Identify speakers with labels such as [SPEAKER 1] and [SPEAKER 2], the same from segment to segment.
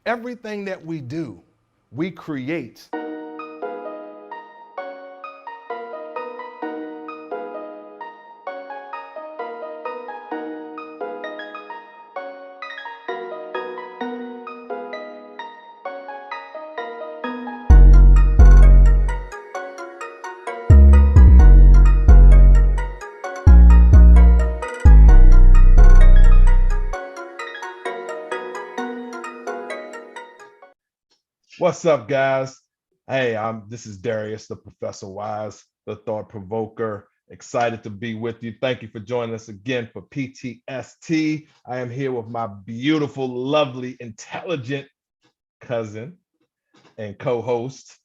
[SPEAKER 1] Everything that we do, we create. What's up, guys? Hey, this is Darius, the Professor Wise, the Thought Provoker. Excited to be with you. Thank you for joining us again for PTST. I am here with my beautiful, lovely, intelligent cousin and co-host,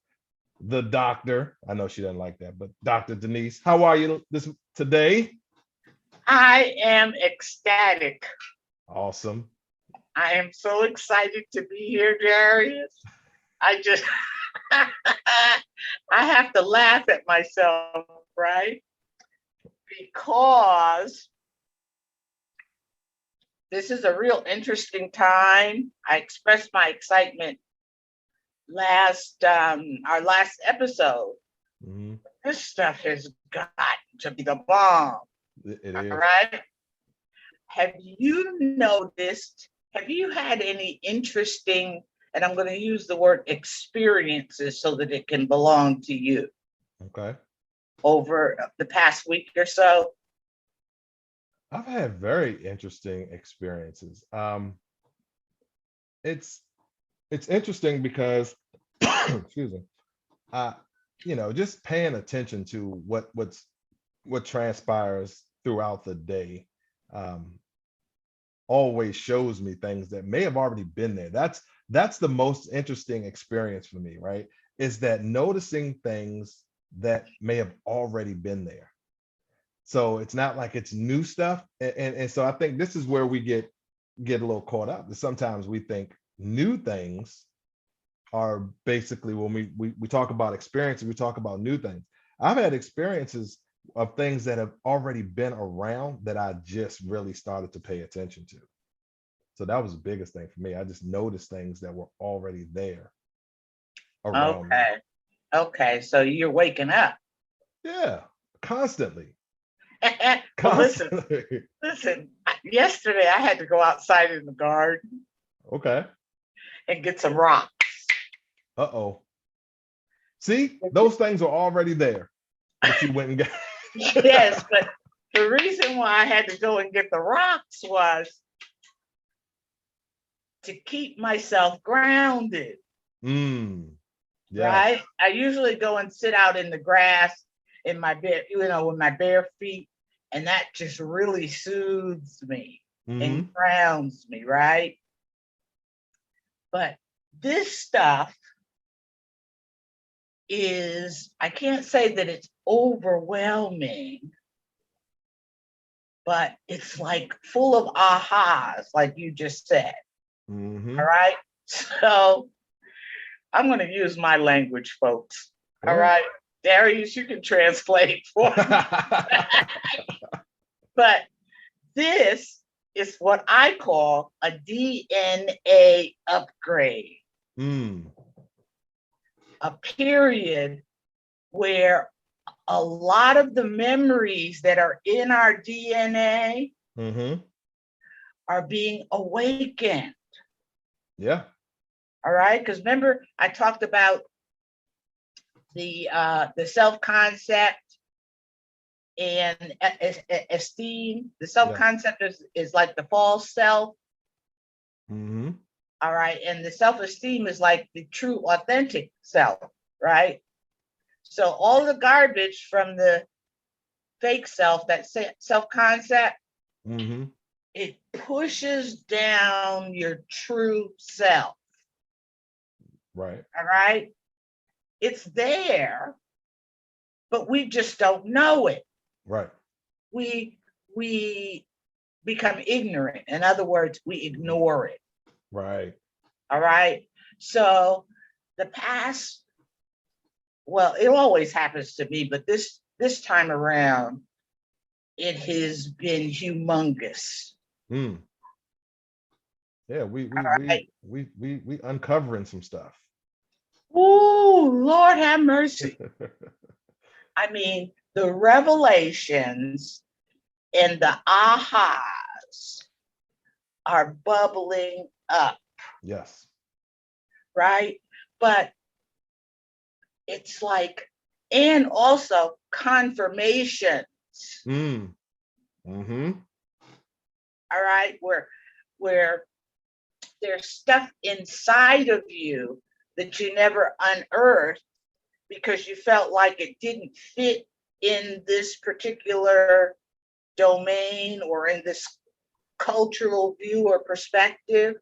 [SPEAKER 1] the doctor. I know she doesn't like that, but Dr. Denise, how are you today?
[SPEAKER 2] I am ecstatic.
[SPEAKER 1] Awesome.
[SPEAKER 2] I am so excited to be here, Darius. I just, I have to laugh at myself, right? Because this is a real interesting time. I expressed my excitement our last episode.
[SPEAKER 1] Mm-hmm.
[SPEAKER 2] This stuff has got to be the bomb.
[SPEAKER 1] It is.
[SPEAKER 2] All right. Have you had any interesting, and I'm going to use the word experiences so that it can belong to you?
[SPEAKER 1] Okay.
[SPEAKER 2] Over the past week or so?
[SPEAKER 1] I've had very interesting experiences. It's interesting because, excuse me, just paying attention to what transpires throughout the day, always shows me things that may have already been there. That's the most interesting experience for me, right? Is that noticing things that may have already been there. So it's not like it's new stuff. And so I think this is where we get a little caught up. Sometimes we think new things are basically when we talk about experiences, we talk about new things. I've had experiences of things that have already been around that I just really started to pay attention to. So that was the biggest thing for me. I just noticed things that were already there around me.
[SPEAKER 2] Okay. So you're waking up.
[SPEAKER 1] Yeah, constantly.
[SPEAKER 2] Well, listen. Yesterday I had to go outside in the garden.
[SPEAKER 1] Okay.
[SPEAKER 2] And get some rocks.
[SPEAKER 1] Uh-oh. See, those things are already there. But you went and got.
[SPEAKER 2] Yes, but the reason why I had to go and get the rocks was to keep myself grounded.
[SPEAKER 1] Yes.
[SPEAKER 2] Right? I usually go and sit out in the grass in my bed, with my bare feet, and that just really soothes me and grounds me, right? But this stuff I can't say that it's overwhelming, but it's like full of ahas, like you just said. All right. So I'm going to use my language, folks. All right. Darius, you can translate for me. But this is what I call a DNA upgrade. A period where a lot of the memories that are in our DNA are being awakened.
[SPEAKER 1] Yeah.
[SPEAKER 2] All right. Because remember, I talked about the self-concept and esteem. The self-concept is like the false self. All right. And the self-esteem is like the true, authentic self, right? So all the garbage from the fake self, that self-concept, it pushes down your true self.
[SPEAKER 1] Right.
[SPEAKER 2] All right. It's there, but we just don't know it.
[SPEAKER 1] Right.
[SPEAKER 2] We become ignorant. In other words, we ignore it.
[SPEAKER 1] Right.
[SPEAKER 2] All right. So the past, well, it always happens to me, but this time around, it has been humongous.
[SPEAKER 1] Yeah,
[SPEAKER 2] Right.
[SPEAKER 1] we uncovering some stuff.
[SPEAKER 2] Oh, Lord have mercy. I mean, the revelations and the ahas are bubbling up,
[SPEAKER 1] Yes.
[SPEAKER 2] right? But it's like, and also confirmations,
[SPEAKER 1] Mm. Mm-hmm.
[SPEAKER 2] all right, where there's stuff inside of you that you never unearthed because you felt like it didn't fit in this particular domain or in this cultural view or perspective.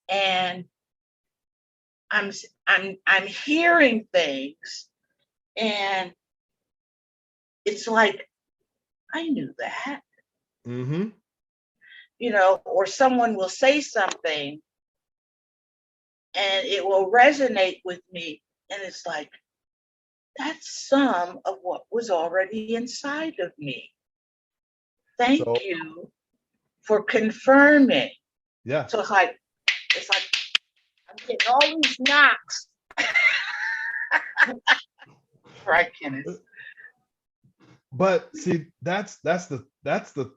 [SPEAKER 2] And I'm I'm hearing things, and it's like, I knew that,
[SPEAKER 1] Mm-hmm.
[SPEAKER 2] or someone will say something and it will resonate with me, and it's like, that's some of what was already inside of me. Thank
[SPEAKER 1] So
[SPEAKER 2] you for confirming.
[SPEAKER 1] yeah.
[SPEAKER 2] So it's like I'm getting all these knocks. Right, Kenneth?
[SPEAKER 1] But see, that's the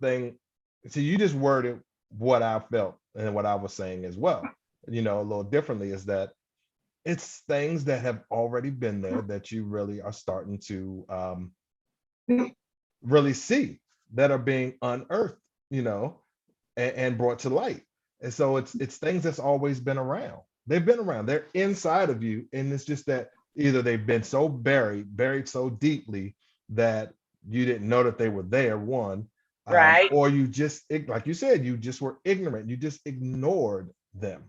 [SPEAKER 1] thing. See, you just worded what I felt and what I was saying as well. A little differently is that it's things that have already been there that you really are starting to really see that are being unearthed, and brought to light. And so it's things that's always been around. They've been around. They're inside of you, and it's just that either they've been so buried so deeply that you didn't know that they were there. One,
[SPEAKER 2] Right.
[SPEAKER 1] or you just, like you said, you just were ignorant. You just ignored them.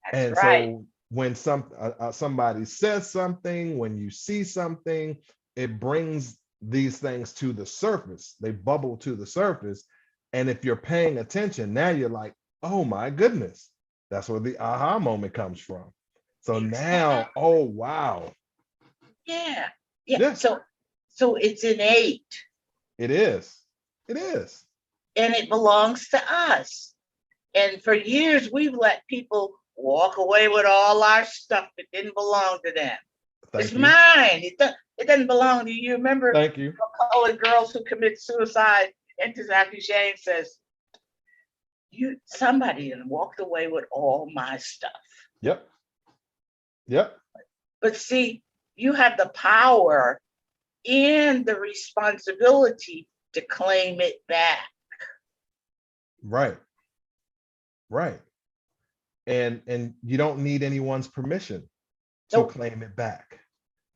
[SPEAKER 2] That's
[SPEAKER 1] And
[SPEAKER 2] right.
[SPEAKER 1] so when somebody says something, when you see something, it brings these things to the surface. They bubble to the surface. And if you're paying attention, now you're like, oh my goodness. That's where the aha moment comes from. So
[SPEAKER 2] Exactly.
[SPEAKER 1] now, oh wow.
[SPEAKER 2] Yeah. Yeah.
[SPEAKER 1] Yeah,
[SPEAKER 2] So it's innate
[SPEAKER 1] it is. It is.
[SPEAKER 2] and it belongs to us. And for years, we've let people walk away with all our stuff that didn't belong to them. It's
[SPEAKER 1] Thank you.
[SPEAKER 2] mine. It doesn't belong to you. Remember
[SPEAKER 1] Thank you.
[SPEAKER 2] colored girls who commit suicide? And Ntozake Shange says, somebody walked away with all my stuff.
[SPEAKER 1] Yep. Yep.
[SPEAKER 2] But see, you have the power and the responsibility to claim it back.
[SPEAKER 1] Right. Right. And you don't need anyone's permission to
[SPEAKER 2] So
[SPEAKER 1] claim it back.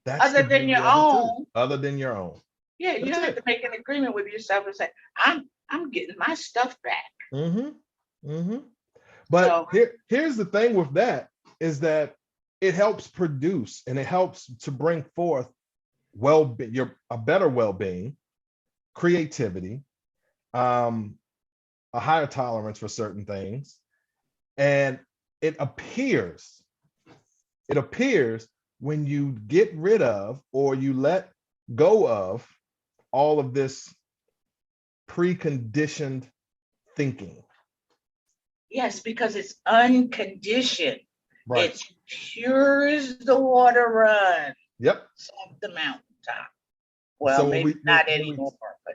[SPEAKER 1] That's the
[SPEAKER 2] other than your
[SPEAKER 1] beauty of it too,
[SPEAKER 2] own,
[SPEAKER 1] other than your own.
[SPEAKER 2] yeah, you
[SPEAKER 1] That's
[SPEAKER 2] have to
[SPEAKER 1] it.
[SPEAKER 2] make an agreement with yourself and say, I'm getting my stuff back.
[SPEAKER 1] Mm-hmm. Mm-hmm. But
[SPEAKER 2] So
[SPEAKER 1] here's the thing with that is that it helps produce and it helps to bring forth a better well-being, creativity, um, a higher tolerance for certain things. And it appears, it appears when you get rid of or you let go of all of this preconditioned thinking.
[SPEAKER 2] yes, because it's unconditioned.
[SPEAKER 1] Right.
[SPEAKER 2] It's pure as the water runs
[SPEAKER 1] Yep.
[SPEAKER 2] off the mountaintop. Well,
[SPEAKER 1] So
[SPEAKER 2] maybe
[SPEAKER 1] when
[SPEAKER 2] not
[SPEAKER 1] we
[SPEAKER 2] anymore, but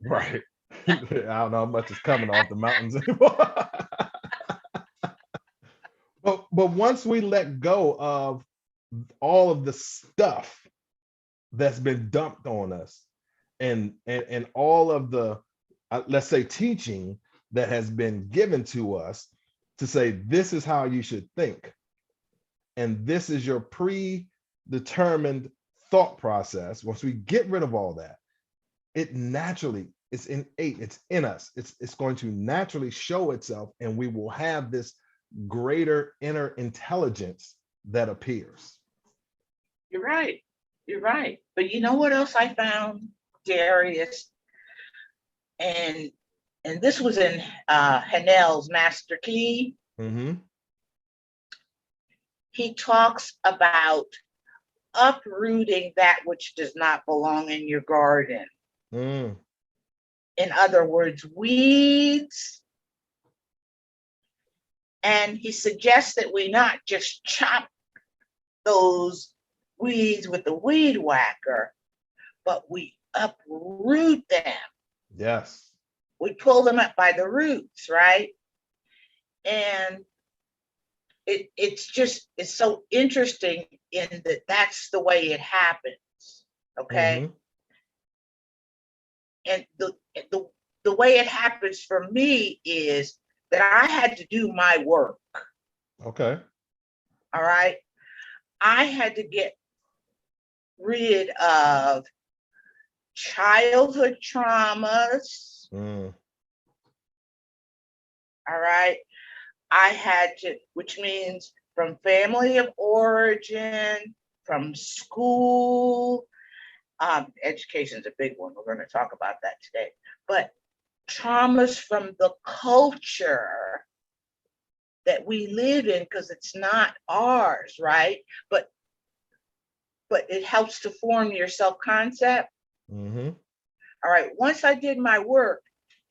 [SPEAKER 1] right. I don't know how much is coming off the mountains anymore. But once we let go of all of the stuff that's been dumped on us and all of the let's say teaching that has been given to us to say this is how you should think and this is your predetermined thought process. Once we get rid of all that, it naturally, it's innate, it's in us, it's going to naturally show itself, and we will have this greater inner intelligence that appears.
[SPEAKER 2] you're right. You're right. But you know what else I found, Darius? And this was in Hanel's Master Key.
[SPEAKER 1] Mm-hmm.
[SPEAKER 2] He talks about uprooting that which does not belong in your garden.
[SPEAKER 1] Mm.
[SPEAKER 2] In other words, weeds And he suggests that we not just chop those weeds with the weed whacker, but we uproot them.
[SPEAKER 1] Yes.
[SPEAKER 2] We pull them up by the roots, right? And it's so interesting in that that's the way it happens. Okay. And the way it happens for me is that I had to do my work.
[SPEAKER 1] Okay.
[SPEAKER 2] All right. I had to get rid of childhood traumas.
[SPEAKER 1] Mm.
[SPEAKER 2] All right. I had to, which means from family of origin, from school. Education is a big one. We're going to talk about that today. But traumas from the culture that we live in, because it's not ours, right? But it helps to form your self-concept. All right. Once I did my work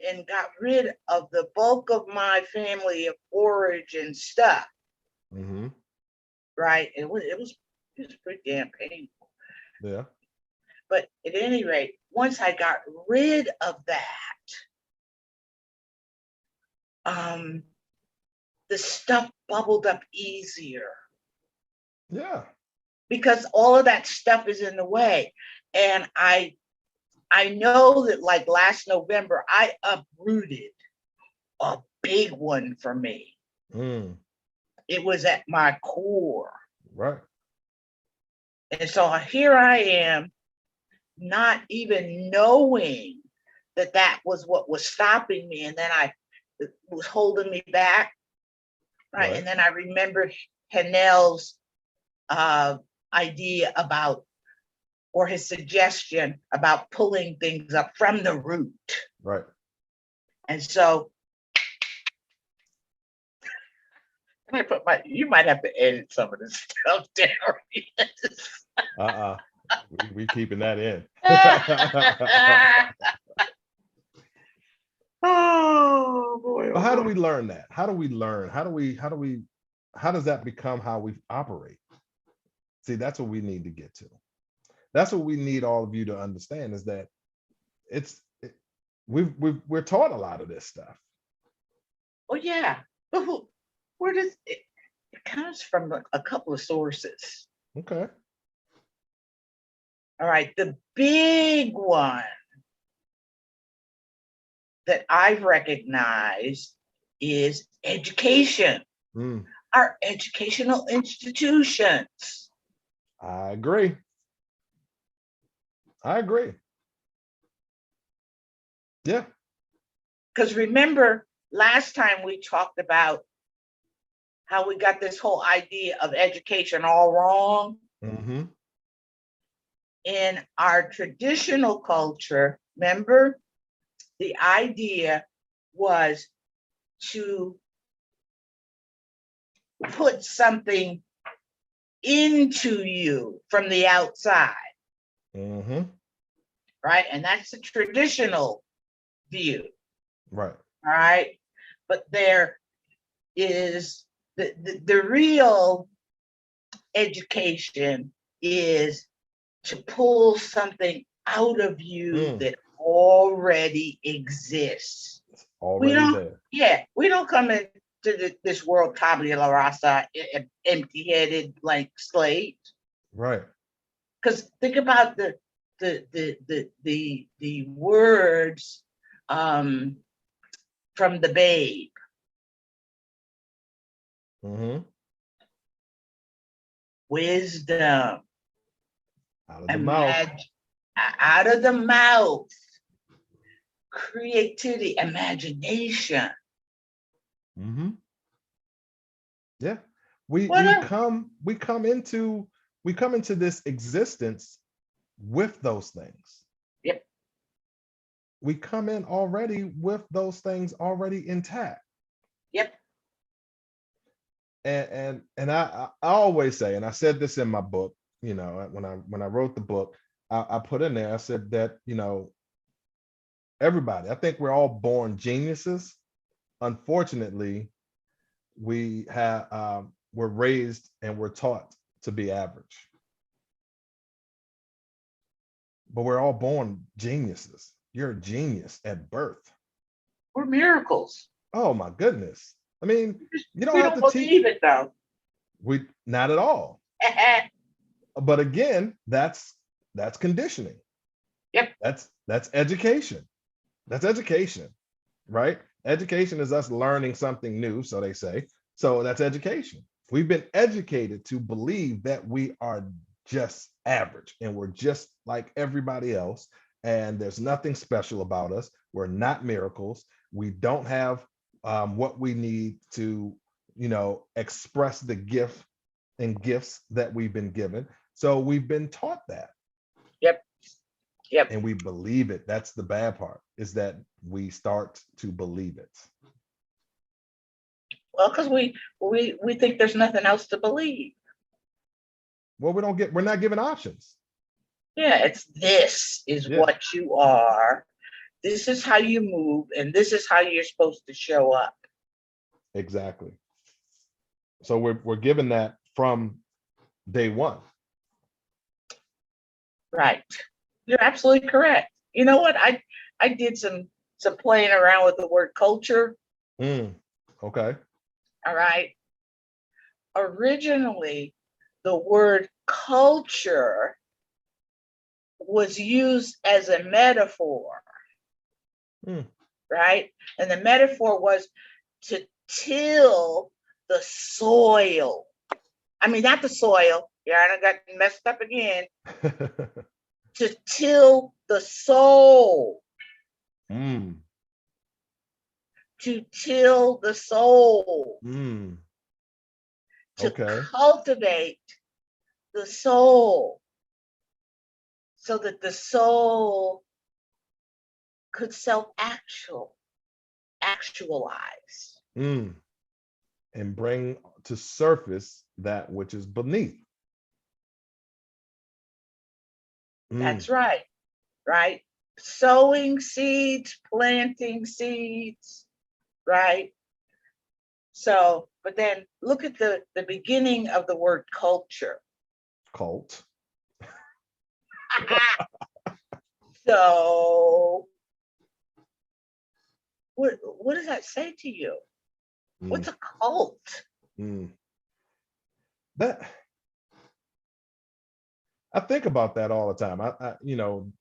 [SPEAKER 2] and got rid of the bulk of my family of origin stuff, right? It was pretty damn painful.
[SPEAKER 1] Yeah.
[SPEAKER 2] But at any rate, once I got rid of that, the stuff bubbled up easier.
[SPEAKER 1] Yeah.
[SPEAKER 2] Because all of that stuff is in the way. And I know that, like last November, I uprooted a big one for me. It was at my core.
[SPEAKER 1] Right.
[SPEAKER 2] And so here I am, not even knowing that that was what was stopping me. And then it was holding me back. Right. And then I remembered Hanel's idea about, or his suggestion about pulling things up from the root.
[SPEAKER 1] Right.
[SPEAKER 2] And so you might have to edit some of this stuff down.
[SPEAKER 1] We keeping that in.
[SPEAKER 2] Oh boy.
[SPEAKER 1] But how do we learn that? How do we learn? How does that become how we operate? See, that's what we need to get to. That's what we need all of you to understand, is that we're taught a lot of this stuff.
[SPEAKER 2] Oh yeah. Where does it comes from? A couple of sources.
[SPEAKER 1] Okay.
[SPEAKER 2] All right. The big one that I've recognized is education. Our educational institutions.
[SPEAKER 1] I agree. Yeah.
[SPEAKER 2] Because remember, last time we talked about how we got this whole idea of education all wrong. In our traditional culture, remember, the idea was to put something into you from the outside. Right? And that's the traditional view.
[SPEAKER 1] Right.
[SPEAKER 2] All right. But there is the real education is to pull something out of you that already exists.
[SPEAKER 1] Already there.
[SPEAKER 2] Yeah, we don't come into this world tabula rasa, empty-headed, blank slate.
[SPEAKER 1] Right.
[SPEAKER 2] Because think about the words from the babe. Wisdom.
[SPEAKER 1] Out of the mouth.
[SPEAKER 2] Out of the mouth. Creativity, imagination.
[SPEAKER 1] Yeah. We come into this existence with those things.
[SPEAKER 2] Yep.
[SPEAKER 1] We come in already with those things already intact.
[SPEAKER 2] Yep.
[SPEAKER 1] And I always say, and I said this in my book, when I wrote the book, I put in there, I said that, everybody, I think we're all born geniuses. Unfortunately, we're raised and we're taught to be average. But we're all born geniuses. You're a genius at birth.
[SPEAKER 2] We're miracles.
[SPEAKER 1] Oh my goodness. I mean, you don't
[SPEAKER 2] We
[SPEAKER 1] have
[SPEAKER 2] don't
[SPEAKER 1] to teach.
[SPEAKER 2] believe it though.
[SPEAKER 1] We not at all. But again, that's conditioning.
[SPEAKER 2] Yep.
[SPEAKER 1] That's education. That's education, right? Education is us learning something new, so they say. So that's education. We've been educated to believe that we are just average and we're just like everybody else. And there's nothing special about us. We're not miracles. We don't have what we need to, express the gift and gifts that we've been given. So we've been taught that.
[SPEAKER 2] Yep. Yep.
[SPEAKER 1] And we believe it. That's the bad part, is that we start to believe it.
[SPEAKER 2] Well, because we think there's nothing else to believe.
[SPEAKER 1] Well, we're not given options.
[SPEAKER 2] Yeah, this is what you are. This is how you move, and this is how you're supposed to show up.
[SPEAKER 1] Exactly. So we're given that from day one.
[SPEAKER 2] Right. You're absolutely correct. You know what? I did some playing around with the word culture.
[SPEAKER 1] Okay.
[SPEAKER 2] All right. Originally, the word culture was used as a metaphor, right? And the metaphor was to till the soil. I mean, not the soil. Yeah, I got messed up again. To till the soul. To till the soul. To cultivate the soul so that the soul could actualize.
[SPEAKER 1] And bring to surface that which is beneath.
[SPEAKER 2] That's right. Right. Sowing seeds, planting seeds, right? So, but then look at the beginning of the word culture.
[SPEAKER 1] Cult.
[SPEAKER 2] So, what does that say to you? What's a cult?
[SPEAKER 1] That I think about that all the time.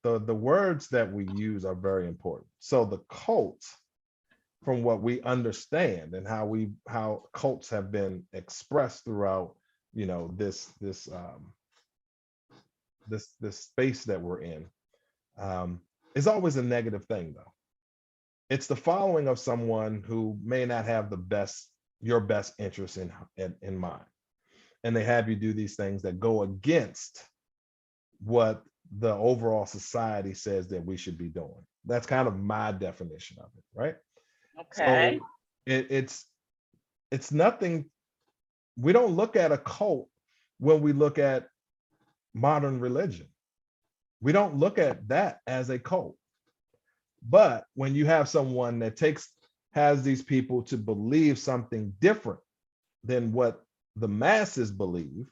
[SPEAKER 1] The words that we use are very important. So the cult, from what we understand and how cults have been expressed throughout, this space that we're in, is always a negative thing, though. It's the following of someone who may not have your best interest in mind, and they have you do these things that go against what the overall society says that we should be doing. That's kind of my definition of it, right?
[SPEAKER 2] Okay.
[SPEAKER 1] So it's nothing. We don't look at a cult when we look at modern religion. We don't look at that as a cult. But when you have someone that has these people to believe something different than what the masses believe,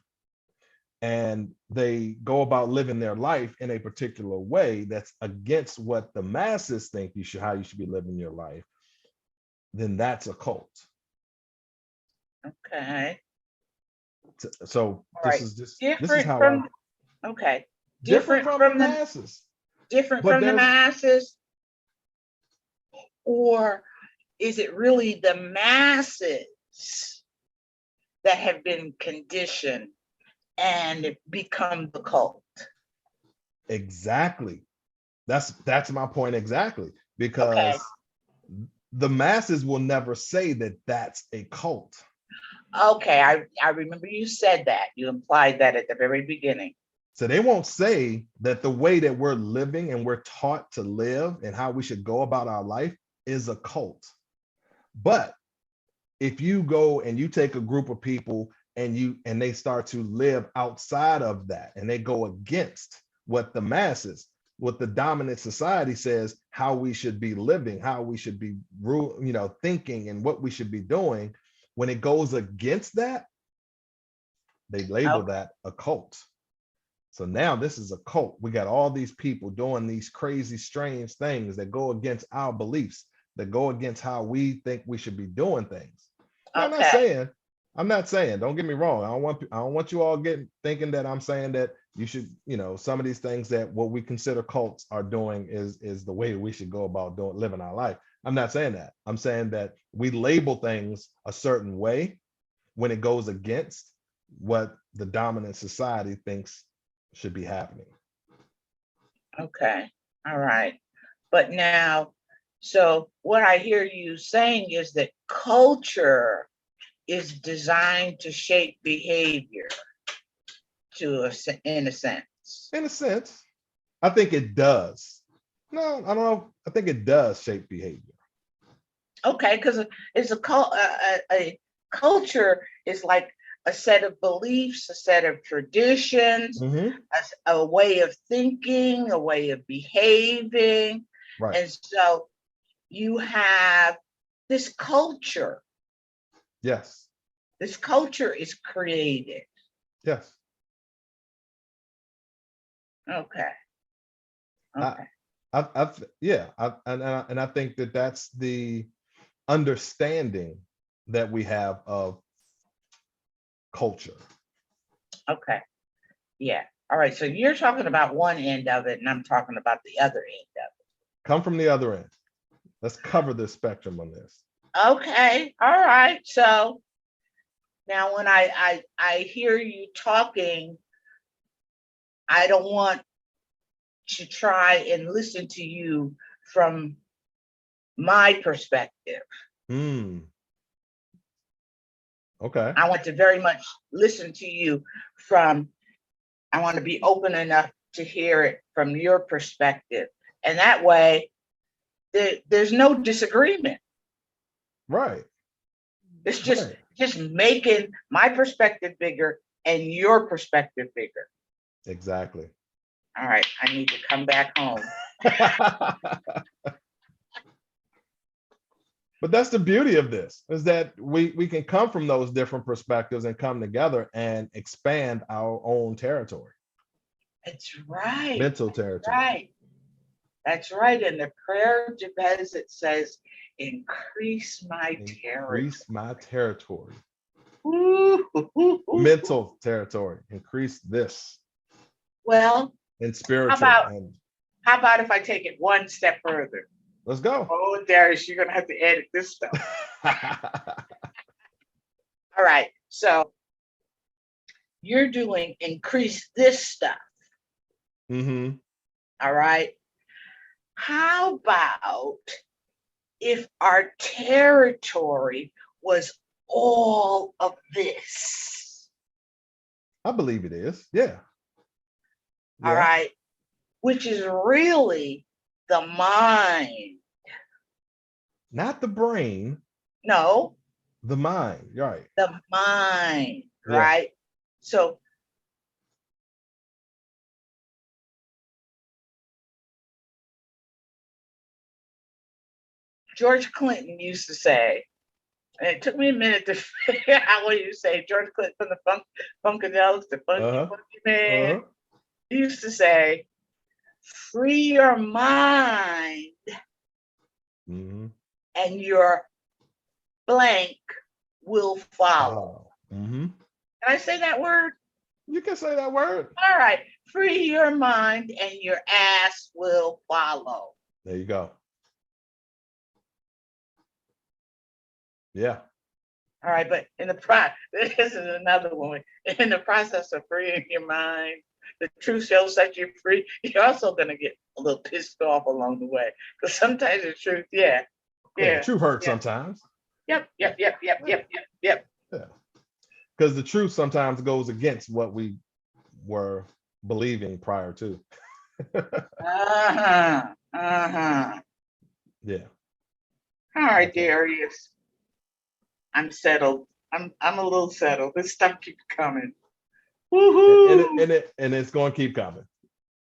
[SPEAKER 1] and they go about living their life in a particular way that's against what the masses think how you should be living your life, then that's a cult.
[SPEAKER 2] Okay.
[SPEAKER 1] So this is how
[SPEAKER 2] from okay. Different from the
[SPEAKER 1] masses.
[SPEAKER 2] Different from the masses. Or is it really the masses that have been conditioned and become the cult?
[SPEAKER 1] Exactly. That's my point exactly. Because the masses will never say that that's a cult.
[SPEAKER 2] Okay, I remember you said that. You implied that at the very beginning.
[SPEAKER 1] So they won't say that the way that we're living and we're taught to live and how we should go about our life is a cult. But if you go and you take a group of people and they start to live outside of that, and they go against what the dominant society says how we should be living, how we should be thinking, and what we should be doing, when it goes against that, they label
[SPEAKER 2] Okay.
[SPEAKER 1] that a cult. So now this is a cult. We got all these people doing these crazy, strange things that go against our beliefs, that go against how we think we should be doing things. Now,
[SPEAKER 2] Okay.
[SPEAKER 1] I'm not saying, don't get me wrong. I don't want you all getting thinking that I'm saying that you should, some of these things that what we consider cults are doing is the way we should go about living our life. I'm not saying that. I'm saying that we label things a certain way when it goes against what the dominant society thinks should be happening.
[SPEAKER 2] Okay. All right. But now, so what I hear you saying is that culture is designed to shape behavior in a sense.
[SPEAKER 1] In a sense, I think it does. No, I don't know. I think it does shape behavior.
[SPEAKER 2] Okay, because it's a culture is like a set of beliefs, a set of traditions,
[SPEAKER 1] Mm-hmm.
[SPEAKER 2] a way of thinking, a way of behaving.
[SPEAKER 1] Right.
[SPEAKER 2] And so you have this culture.
[SPEAKER 1] Yes.
[SPEAKER 2] This culture is created.
[SPEAKER 1] Yes.
[SPEAKER 2] Okay.
[SPEAKER 1] I,
[SPEAKER 2] Okay.
[SPEAKER 1] and I think that that's the understanding that we have of culture.
[SPEAKER 2] Okay. Yeah. All right. So you're talking about one end of it, and I'm talking about the other end of
[SPEAKER 1] Come from the other end. Let's cover the spectrum on this.
[SPEAKER 2] it. Okay. All right. So now when I hear you talking, I don't want to try and listen to you from my perspective.
[SPEAKER 1] Okay.
[SPEAKER 2] I want to very much listen to you I want to be open enough to hear it from your perspective. And that way, there's no disagreement.
[SPEAKER 1] Right.
[SPEAKER 2] It's just
[SPEAKER 1] Right.
[SPEAKER 2] making my perspective bigger and your perspective bigger.
[SPEAKER 1] Exactly.
[SPEAKER 2] All right, I need to come back home.
[SPEAKER 1] But that's the beauty of this, is that we can come from those different perspectives and come together and expand our own territory.
[SPEAKER 2] That's right.
[SPEAKER 1] Mental territory.
[SPEAKER 2] Right. That's right. In the prayer of Jabez, it says, increase my territory.
[SPEAKER 1] Increase my territory.
[SPEAKER 2] Ooh.
[SPEAKER 1] Mental territory. Increase this.
[SPEAKER 2] Well,
[SPEAKER 1] And spiritual.
[SPEAKER 2] How about if I take it one step further?
[SPEAKER 1] Let's go.
[SPEAKER 2] Oh, Darius, you're going to have to edit this stuff. All right. So you're doing increase this stuff.
[SPEAKER 1] Mm-hmm.
[SPEAKER 2] All right. How about if our territory was all of this?
[SPEAKER 1] I believe it is. Yeah.
[SPEAKER 2] All right. Which is really the mind.
[SPEAKER 1] Not the brain.
[SPEAKER 2] No.
[SPEAKER 1] The mind. Right.
[SPEAKER 2] The mind.
[SPEAKER 1] Yeah.
[SPEAKER 2] Right. So George Clinton used to say, and it took me a minute to figure out what you say. George Clinton from the Funkadelics, the funky man. He used to say, free your mind and your blank will follow. Can I say that word?
[SPEAKER 1] You can say that word.
[SPEAKER 2] All right. Free your mind and your ass will follow.
[SPEAKER 1] There you go. Yeah.
[SPEAKER 2] All right, but this is another one. In the process of freeing your mind, the truth shall set you free. You're also going to get a little pissed off along the way, because sometimes the truth, yeah.
[SPEAKER 1] Truth hurts sometimes.
[SPEAKER 2] Yep.
[SPEAKER 1] Yeah. Because the truth sometimes goes against what we were believing prior to.
[SPEAKER 2] Yeah. All right, Darius. I'm settled. I'm a little settled. This stuff keeps coming.
[SPEAKER 1] Woohoo! And it's going to keep coming.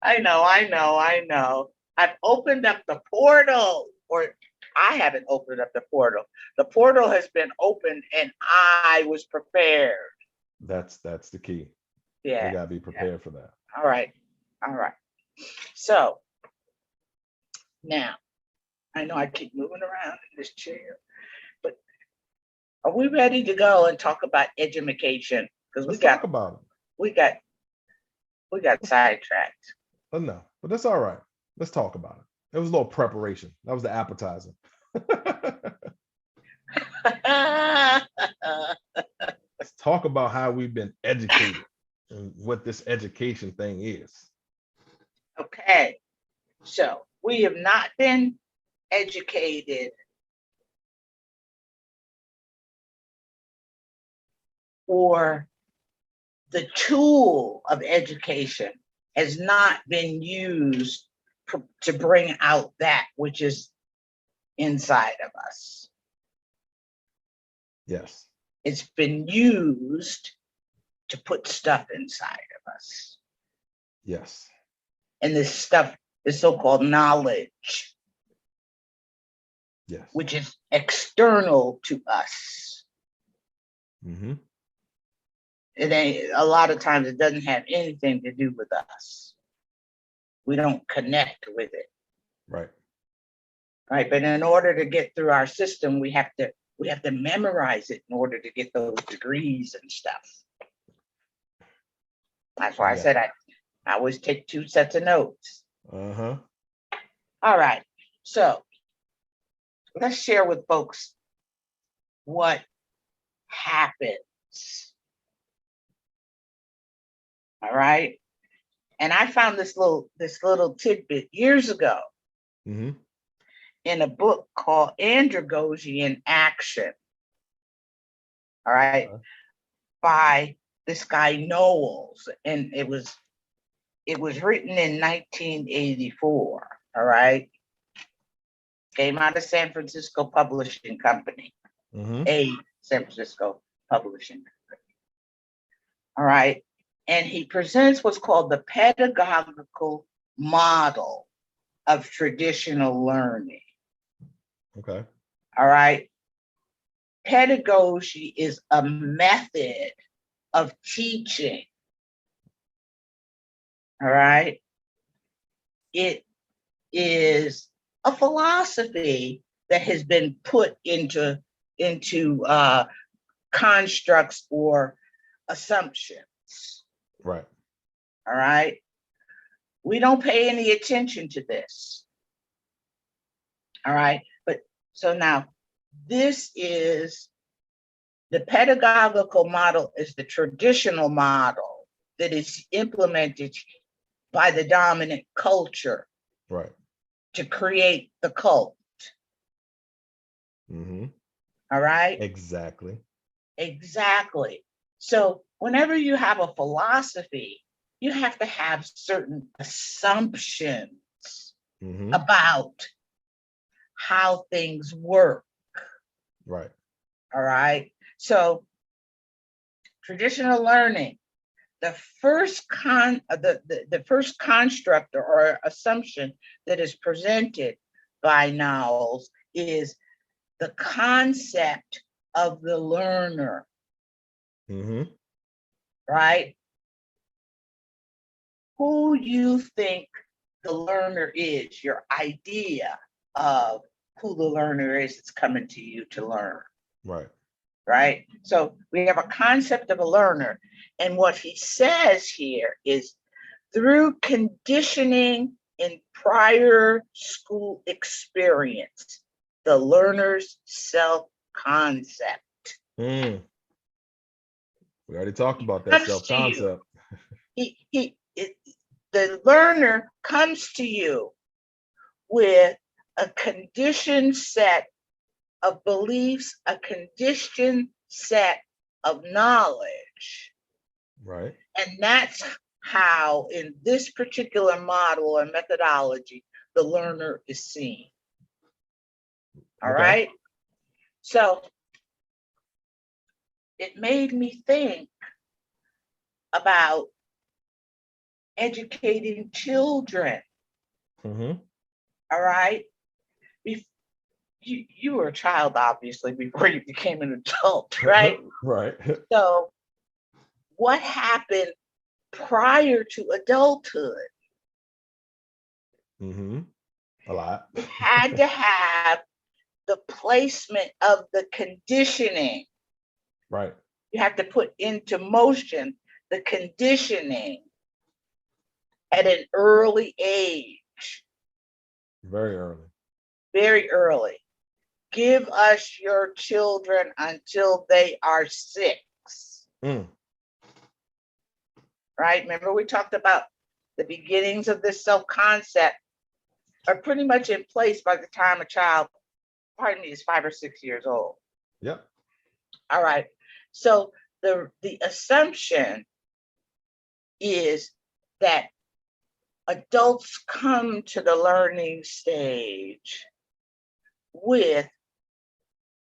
[SPEAKER 2] I know. I've opened up the portal, or I haven't opened up the portal. The portal has been opened and I was prepared.
[SPEAKER 1] That's the key.
[SPEAKER 2] Yeah.
[SPEAKER 1] We gotta be prepared for that.
[SPEAKER 2] All right. All right. So now I know I keep moving around in this chair, but are we ready to go and talk about education? Because
[SPEAKER 1] Let's talk about it.
[SPEAKER 2] we got sidetracked.
[SPEAKER 1] Oh no, but that's all right. Let's talk about it. It was a little preparation. That was the appetizer. Let's talk about how we've been educated and what this education thing is.
[SPEAKER 2] Okay. So we have not been educated or the tool of education has not been used to bring out that which is inside of us.
[SPEAKER 1] Yes.
[SPEAKER 2] It's been used to put stuff inside of us.
[SPEAKER 1] Yes.
[SPEAKER 2] And this stuff is so-called knowledge.
[SPEAKER 1] Yes.
[SPEAKER 2] Which is external to us.
[SPEAKER 1] Mm-hmm.
[SPEAKER 2] It ain't, a lot of times it doesn't have anything to do with us. We don't connect with it.
[SPEAKER 1] Right.
[SPEAKER 2] Right. But in order to get through our system, we have to memorize it in order to get those degrees and stuff. That's why I said I always take 2 sets of notes.
[SPEAKER 1] Uh-huh.
[SPEAKER 2] All right. So let's share with folks what happens. All right. And I found this little tidbit years ago
[SPEAKER 1] Mm-hmm.
[SPEAKER 2] in a book called Andragogy in Action. All right. By this guy Knowles. And it was written in 1984. All right. Came out of San Francisco Publishing Company.
[SPEAKER 1] Mm-hmm.
[SPEAKER 2] A San Francisco Publishing Company. All right. And he presents what's called the pedagogical model of traditional learning.
[SPEAKER 1] Okay.
[SPEAKER 2] All right. Pedagogy is a method of teaching. All right. It is a philosophy that has been put into constructs or assumptions.
[SPEAKER 1] Right.
[SPEAKER 2] All right. We don't pay any attention to this. All right. But so now this is the pedagogical model is the traditional model that is implemented by the dominant culture.
[SPEAKER 1] Right.
[SPEAKER 2] To create the cult.
[SPEAKER 1] Mm-hmm.
[SPEAKER 2] All right.
[SPEAKER 1] Exactly.
[SPEAKER 2] Exactly. So whenever you have a philosophy, you have to have certain assumptions about how things work.
[SPEAKER 1] Right.
[SPEAKER 2] All right. So traditional learning, the first construct or assumption that is presented by Knowles is the concept of the learner.
[SPEAKER 1] Mm-hmm.
[SPEAKER 2] Right? Who you think the learner is, your idea of who the learner is that's coming to you to learn.
[SPEAKER 1] Right.
[SPEAKER 2] Right? So we have a concept of a learner. And what he says here is through conditioning in prior school experience, the learner's self-concept.
[SPEAKER 1] We already talked about that self-concept.
[SPEAKER 2] The learner comes to you with a conditioned set of beliefs, a conditioned set of knowledge.
[SPEAKER 1] Right.
[SPEAKER 2] And that's how, in this particular model or methodology, the learner is seen. All right. So it made me think about educating children.
[SPEAKER 1] Mm-hmm.
[SPEAKER 2] All right. you were a child, obviously, before you became an adult, right?
[SPEAKER 1] Right.
[SPEAKER 2] So what happened prior to adulthood?
[SPEAKER 1] Mm-hmm. A lot.
[SPEAKER 2] You had to have the placement of the conditioning.
[SPEAKER 1] Right.
[SPEAKER 2] You have to put into motion the conditioning at an early age,
[SPEAKER 1] Very early.
[SPEAKER 2] very early. Give us your children until they are 6,
[SPEAKER 1] Mm.
[SPEAKER 2] right? Remember, we talked about the beginnings of this self-concept are pretty much in place by the time a child, pardon me, is 5 or 6 years old.
[SPEAKER 1] Yep.
[SPEAKER 2] All right. So the assumption is that adults come to the learning stage with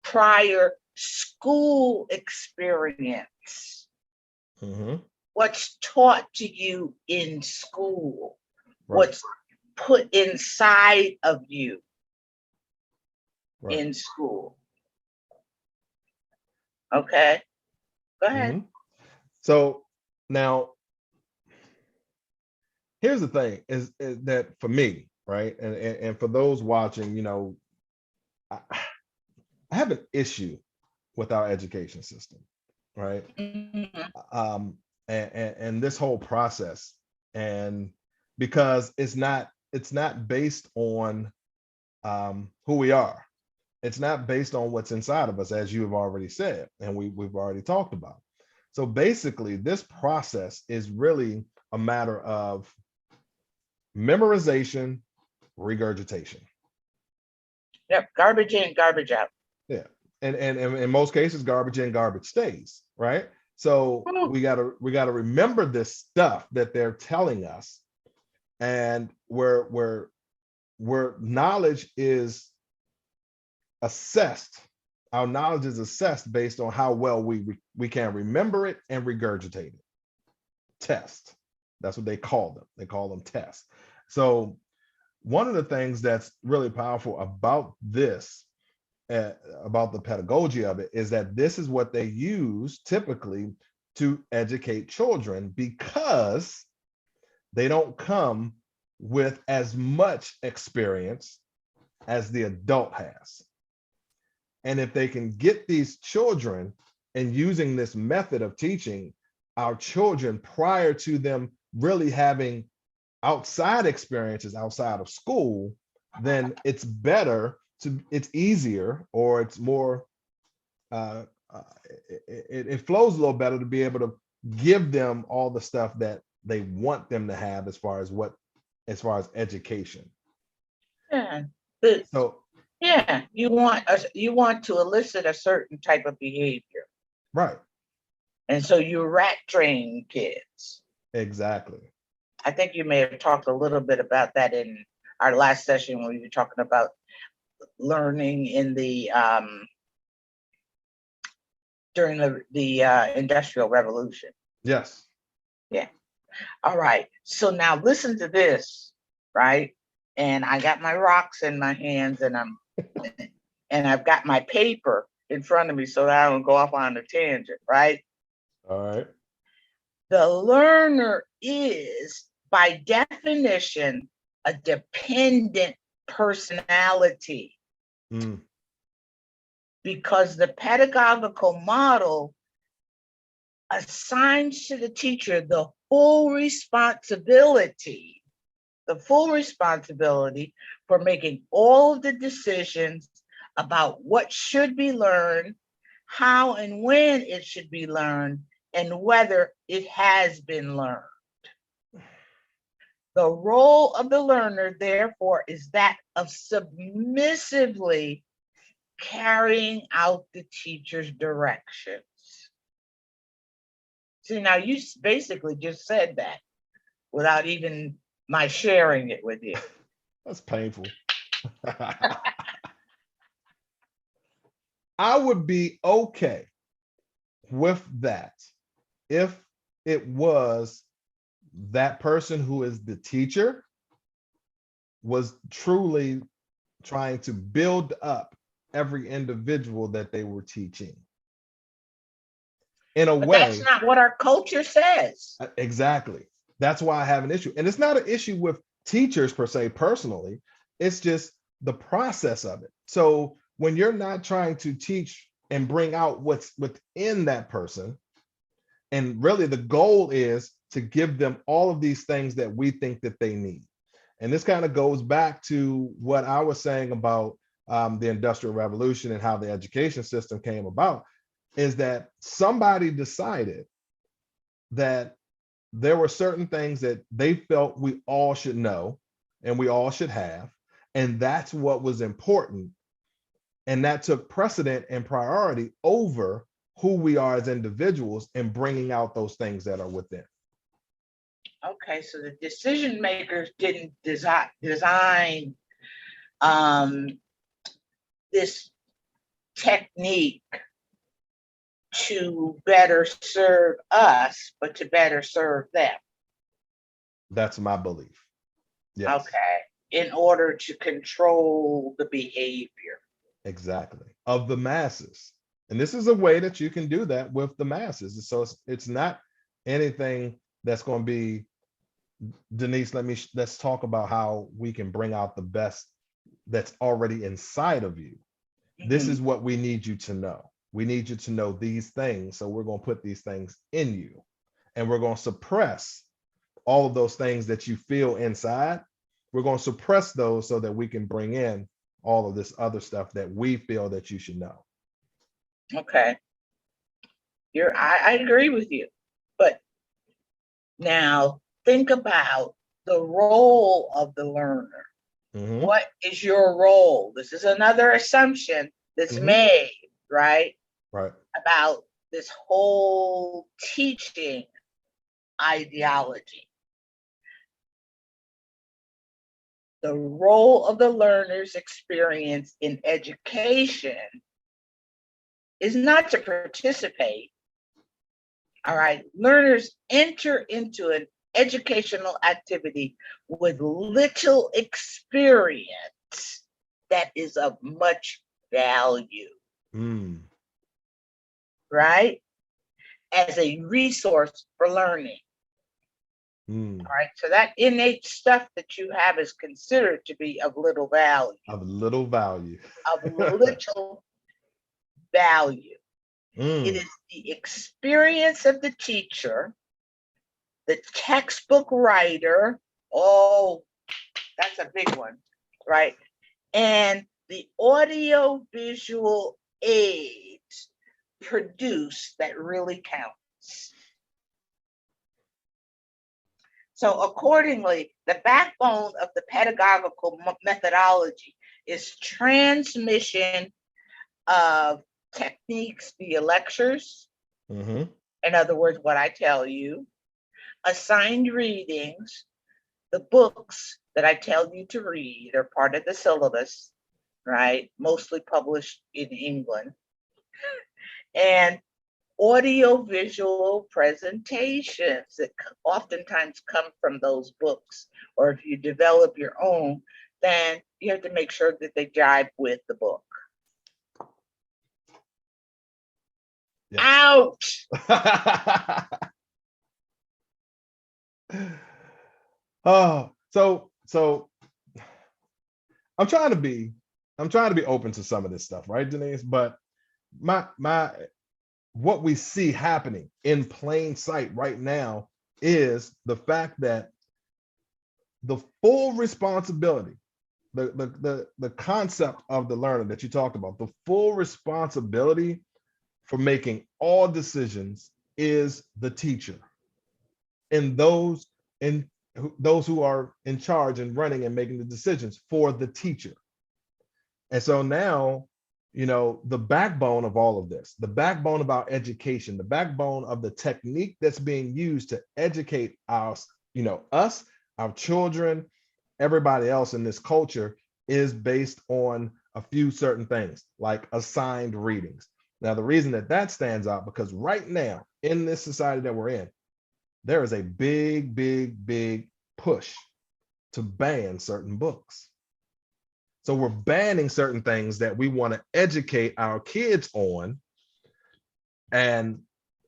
[SPEAKER 2] prior school experience.
[SPEAKER 1] Mm-hmm.
[SPEAKER 2] What's taught to you in school,
[SPEAKER 1] Right.
[SPEAKER 2] what's put inside of you
[SPEAKER 1] Right.
[SPEAKER 2] in school. Okay, go ahead.
[SPEAKER 1] Mm-hmm. So now here's the thing is that for me, right, and for those watching, I have an issue with our education system, right?
[SPEAKER 2] Mhm.
[SPEAKER 1] And this whole process, and because it's not based on who we are. It's not based on what's inside of us, as you have already said, and we've already talked about. So basically, this process is really a matter of memorization, regurgitation.
[SPEAKER 2] Yep, garbage in, garbage out.
[SPEAKER 1] Yeah. And in most cases, garbage in, garbage stays, right? So
[SPEAKER 2] Woo.
[SPEAKER 1] we gotta remember this stuff that they're telling us, and where knowledge is assessed, our knowledge is assessed based on how well we can remember it and regurgitate it. Test. That's what they call them. They call them tests. So one of the things that's really powerful about this, about the pedagogy of it, is that this is what they use typically to educate children, because they don't come with as much experience as the adult has. And if they can get these children and using this method of teaching our children prior to them really having outside experiences outside of school, then it's easier, or it's more, uh, uh, it flows a little better to be able to give them all the stuff that they want them to have as far as education.
[SPEAKER 2] Yeah, but
[SPEAKER 1] So,
[SPEAKER 2] yeah, you want to elicit a certain type of behavior,
[SPEAKER 1] right,
[SPEAKER 2] and so you rat train kids.
[SPEAKER 1] exactly.
[SPEAKER 2] I think you may have talked a little bit about that in our last session when we were talking about learning in the during the Industrial Revolution.
[SPEAKER 1] Yes.
[SPEAKER 2] Yeah. All right. So now listen to this, right? And I got my rocks in my hands, and I've got my paper in front of me so that I don't go off on a tangent, right?
[SPEAKER 1] All right.
[SPEAKER 2] The learner is, by definition, a dependent personality,
[SPEAKER 1] Mm,
[SPEAKER 2] because the pedagogical model assigns to the teacher the full responsibility for making all of the decisions about what should be learned, how and when it should be learned, and whether it has been learned. The role of the learner, therefore, is that of submissively carrying out the teacher's directions. See, now you basically just said that without even my sharing it with you.
[SPEAKER 1] that's painful. I would be okay with that if it was that person who is the teacher was truly trying to build up every individual that they were teaching. In a
[SPEAKER 2] But that's
[SPEAKER 1] way,
[SPEAKER 2] not what our culture says.
[SPEAKER 1] exactly. That's why I have an issue. And it's not an issue with teachers per se, personally. It's just the process of it. So when you're not trying to teach and bring out what's within that person, and really the goal is to give them all of these things that we think that they need. And this kind of goes back to what I was saying about the Industrial Revolution and how the education system came about, is that somebody decided that there were certain things that they felt we all should know and we all should have. And that's what was important. And that took precedent and priority over who we are as individuals and bringing out those things that are within.
[SPEAKER 2] Okay, so the decision makers didn't design um, this technique to better serve us, but to better serve them.
[SPEAKER 1] That's my belief. Yes.
[SPEAKER 2] Okay, in order to control the behavior.
[SPEAKER 1] Exactly. Of the masses. And this is a way that you can do that with the masses. So it's not anything that's going to be, Denise, let's talk about how we can bring out the best that's already inside of you. This is what we need you to know. We need you to know these things. So we're going to put these things in you, and we're going to suppress all of those things that you feel inside. We're going to suppress those so that we can bring in all of this other stuff that we feel that you should know.
[SPEAKER 2] Okay. I agree with you. But now think about the role of the learner.
[SPEAKER 1] Mhm.
[SPEAKER 2] What is your role? This is another assumption that's made, right?
[SPEAKER 1] Right.
[SPEAKER 2] About this whole teaching ideology. The role of the learner's experience in education is not to participate. All right. Learners enter into an educational activity with little experience that is of much value. Right? As a resource for learning. All right. So that innate stuff that you have is considered to be of little value.
[SPEAKER 1] Of little value.
[SPEAKER 2] Of little value. It is the experience of the teacher, the textbook writer. Oh, that's a big one, right? And the audio-visual aids produced that really counts. So accordingly, the backbone of the pedagogical methodology is transmission of techniques via lectures. In other words, what I tell you, assigned readings, the books that I tell you to read are part of the syllabus, right? Mostly published in England. And audio-visual presentations that oftentimes come from those books. Or if you develop your own, then you have to make sure that they jive with the book. Yes. Ouch!
[SPEAKER 1] So I'm trying to be open to some of this stuff, right, Denise? But what we see happening in plain sight right now is the fact that the full responsibility, the concept of the learner that you talked about, the full responsibility for making all decisions is the teacher and those who are in charge and running and making the decisions for the teacher. And so now, the backbone of all of this, the backbone of our education, the backbone of the technique that's being used to educate us, our children, everybody else in this culture, is based on a few certain things like assigned readings. Now, the reason that stands out, because right now in this society that we're in, there is a big push to ban certain books. So we're banning certain things that we want to educate our kids on. And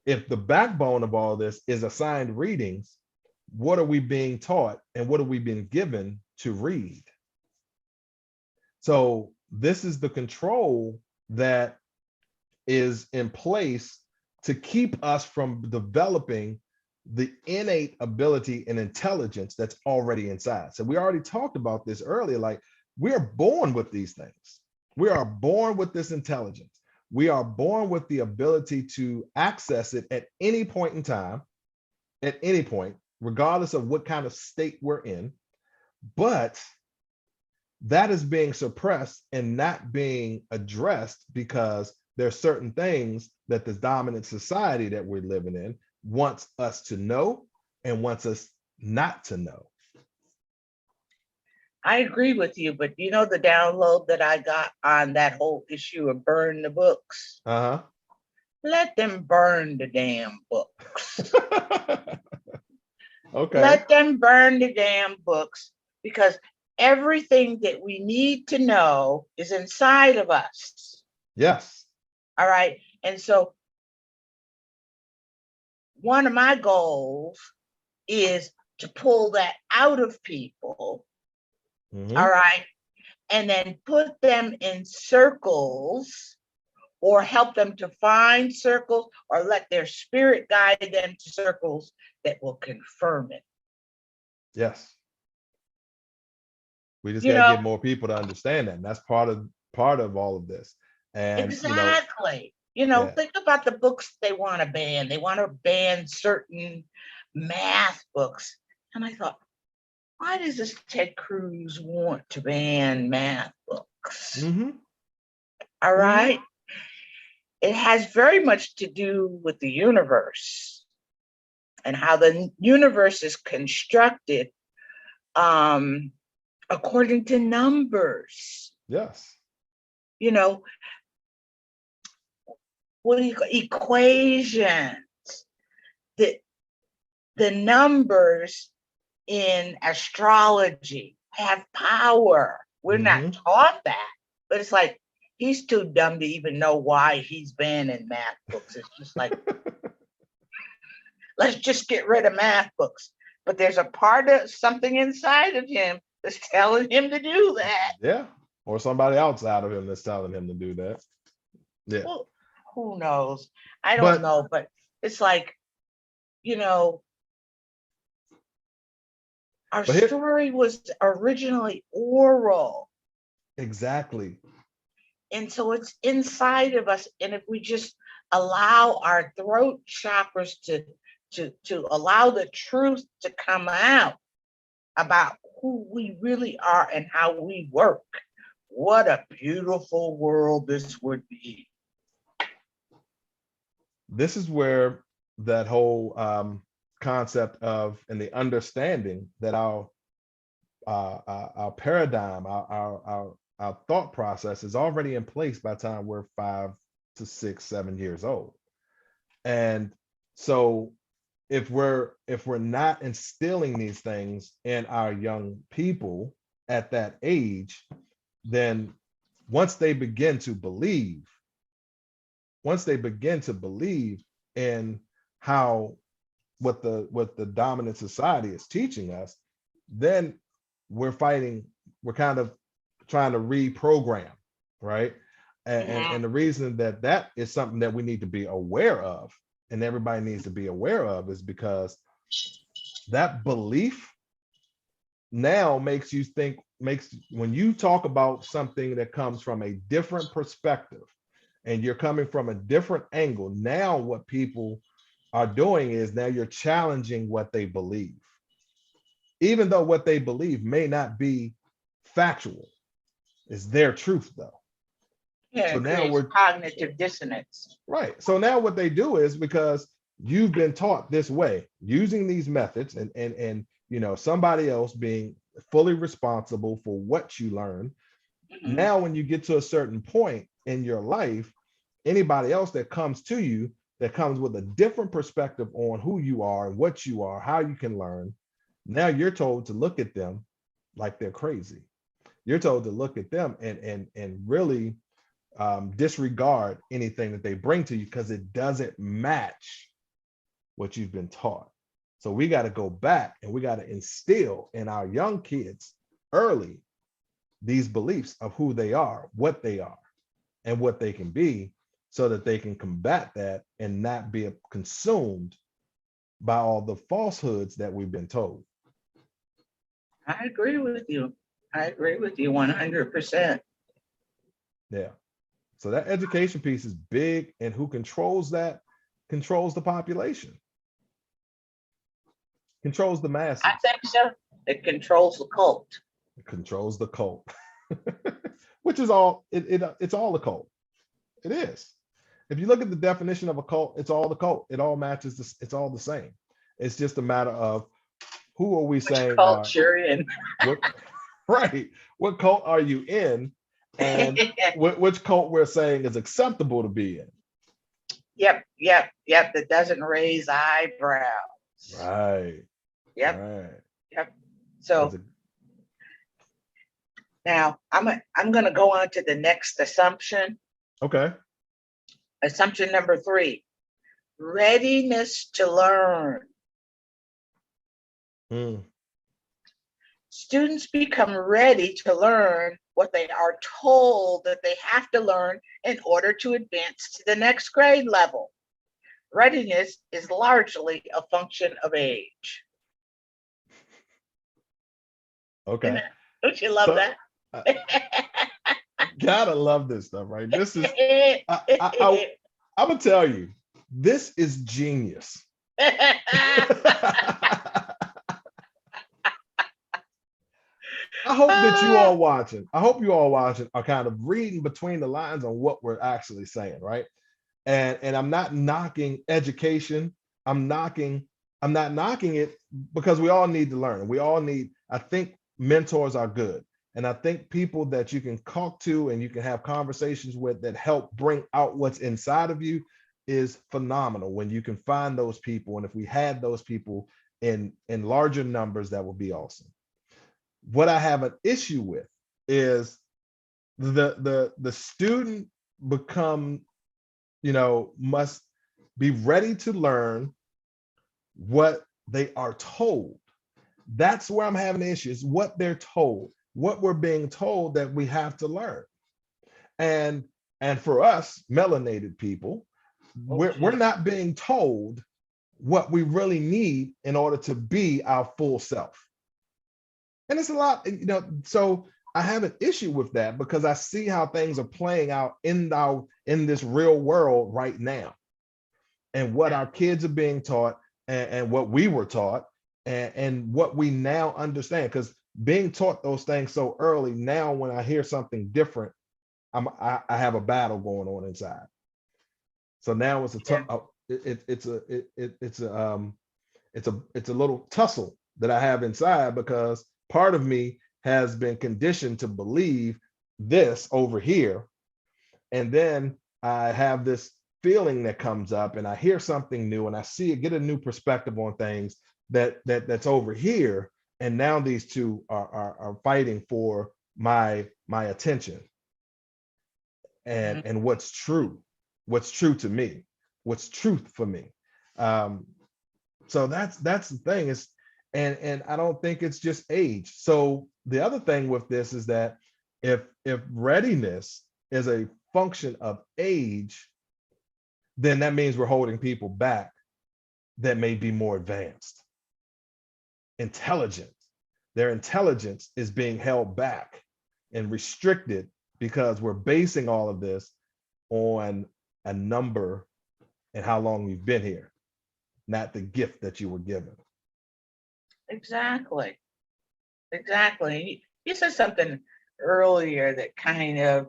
[SPEAKER 1] if the backbone of all this is assigned readings, what are we being taught and what are we being given to read? So this is the control that is in place to keep us from developing the innate ability and intelligence that's already inside. So we already talked about this earlier, like we are born with these things. We are born with this intelligence. We are born with the ability to access it at any point in time, at any point, regardless of what kind of state we're in. But that is being suppressed and not being addressed because there's certain things that the dominant society that we're living in wants us to know and wants us not to know.
[SPEAKER 2] I agree with you, but you know the download that I got on that whole issue of burn the books?
[SPEAKER 1] Uh-huh.
[SPEAKER 2] Let them burn the damn books.
[SPEAKER 1] Okay.
[SPEAKER 2] Let them burn the damn books, because everything that we need to know is inside of us.
[SPEAKER 1] Yes.
[SPEAKER 2] All right. And so one of my goals is to pull that out of people.
[SPEAKER 1] Mhm.
[SPEAKER 2] All right. And then put them in circles, or help them to find circles, or let their spirit guide them to circles that will confirm it.
[SPEAKER 1] Yes. We just
[SPEAKER 2] You
[SPEAKER 1] got to
[SPEAKER 2] know,
[SPEAKER 1] get more people to understand that. And that's part of all of this. And
[SPEAKER 2] exactly.
[SPEAKER 1] yeah.
[SPEAKER 2] Think about the books they want to ban. They want to ban certain math books. And I thought, why does this Ted Cruz want to ban math books?
[SPEAKER 1] Mm-hmm.
[SPEAKER 2] All right. It has very much to do with the universe and how the universe is constructed according to numbers.
[SPEAKER 1] Yes.
[SPEAKER 2] What do you call equations? The numbers in astrology have power. We're not taught that, but it's like he's too dumb to even know why he's banning math books. It's just like, let's just get rid of math books. But there's a part of something inside of him that's telling him to do that.
[SPEAKER 1] Yeah. Or somebody outside of him that's telling him to do that. Yeah.
[SPEAKER 2] Well, who knows? I don't know, but it's like, our story was originally oral.
[SPEAKER 1] Exactly.
[SPEAKER 2] And so it's inside of us. And if we just allow our throat chakras to allow the truth to come out about who we really are and how we work, what a beautiful world this would be.
[SPEAKER 1] This is where that whole concept of and the understanding that our paradigm, our thought process is already in place by the time we're 5 to 6, 7 years old. And so if we're not instilling these things in our young people at that age, then once they begin to believe in how what the dominant society is teaching us, then we're kind of trying to reprogram, right? And the reason that is something that we need to be aware of, and everybody needs to be aware of, is because that belief now makes when you talk about something that comes from a different perspective and you're coming from a different angle, now what people are doing is now you're challenging what they believe, even though what they believe may not be factual. It's their truth though.
[SPEAKER 2] Yeah,
[SPEAKER 1] So now
[SPEAKER 2] we're cognitive dissonance.
[SPEAKER 1] Right. So now what they do is, because you've been taught this way, using these methods, and somebody else being fully responsible for what you learn. Now, when you get to a certain point in your life, anybody else that comes to you that comes with a different perspective on who you are and what you are, how you can learn, now you're told to look at them like they're crazy. You're told to look at them and really disregard anything that they bring to you because it doesn't match what you've been taught. So we got to go back and we got to instill in our young kids early these beliefs of who they are, and what they can be, so that they can combat that and not be consumed by all the falsehoods that we've been told.
[SPEAKER 2] I agree with you. I agree with you 100%.
[SPEAKER 1] Yeah. So that education piece is big, and who controls that controls the population, controls the masses.
[SPEAKER 2] I think so. It controls the cult.
[SPEAKER 1] It controls the cult, which is all it's all a cult. It is. If you look at the definition of a cult, it's all the cult. It all matches this, it's all the same. It's just a matter of who are we saying are
[SPEAKER 2] Culture and
[SPEAKER 1] what, right? What cult are you in, and which cult we're saying is acceptable to be in.
[SPEAKER 2] Yep. That doesn't raise eyebrows.
[SPEAKER 1] Right.
[SPEAKER 2] Yep.
[SPEAKER 1] Right.
[SPEAKER 2] Yep. So now I'm going to go on to the next assumption.
[SPEAKER 1] Okay.
[SPEAKER 2] Assumption number 3, readiness to learn. Students become ready to learn what they are told that they have to learn in order to advance to the next grade level. Readiness is largely a function of age.
[SPEAKER 1] Okay.
[SPEAKER 2] Don't you love that?
[SPEAKER 1] Gotta love this stuff, right? This is, I'm gonna tell you, this is genius. I hope that you all watching, are kind of reading between the lines on what we're actually saying, right? And I'm not knocking education. I'm not knocking it, because we all need to learn. We all need, I think mentors are good. And I think people that you can talk to and you can have conversations with that help bring out what's inside of you is phenomenal when you can find those people. And if we had those people in larger numbers, that would be awesome. What I have an issue with is the student must be ready to learn what they are told. That's where I'm having issues. What they're told, what we're being told that we have to learn. And for us melanated people, we're not being told what we really need in order to be our full self. And it's a lot, so I have an issue with that because I see how things are playing out in this real world right now, and what our kids are being taught, and what we were taught, and what we now understand. Because being taught those things so early, now when I hear something different, I have a battle going on inside. So now it's it's a little tussle that I have inside, because part of me has been conditioned to believe this over here. And then I have this feeling that comes up, and I hear something new, and I see it, get a new perspective on things that's over here. And now these two are fighting for my attention, and what's true to me, what's truth for me. So that's the thing is, and I don't think it's just age. So the other thing with this is that if readiness is a function of age, then that means we're holding people back that may be more advanced, intelligent. Their intelligence is being held back and restricted because we're basing all of this on a number and how long you've been here, not the gift that you were given.
[SPEAKER 2] Exactly. You said something earlier that kind of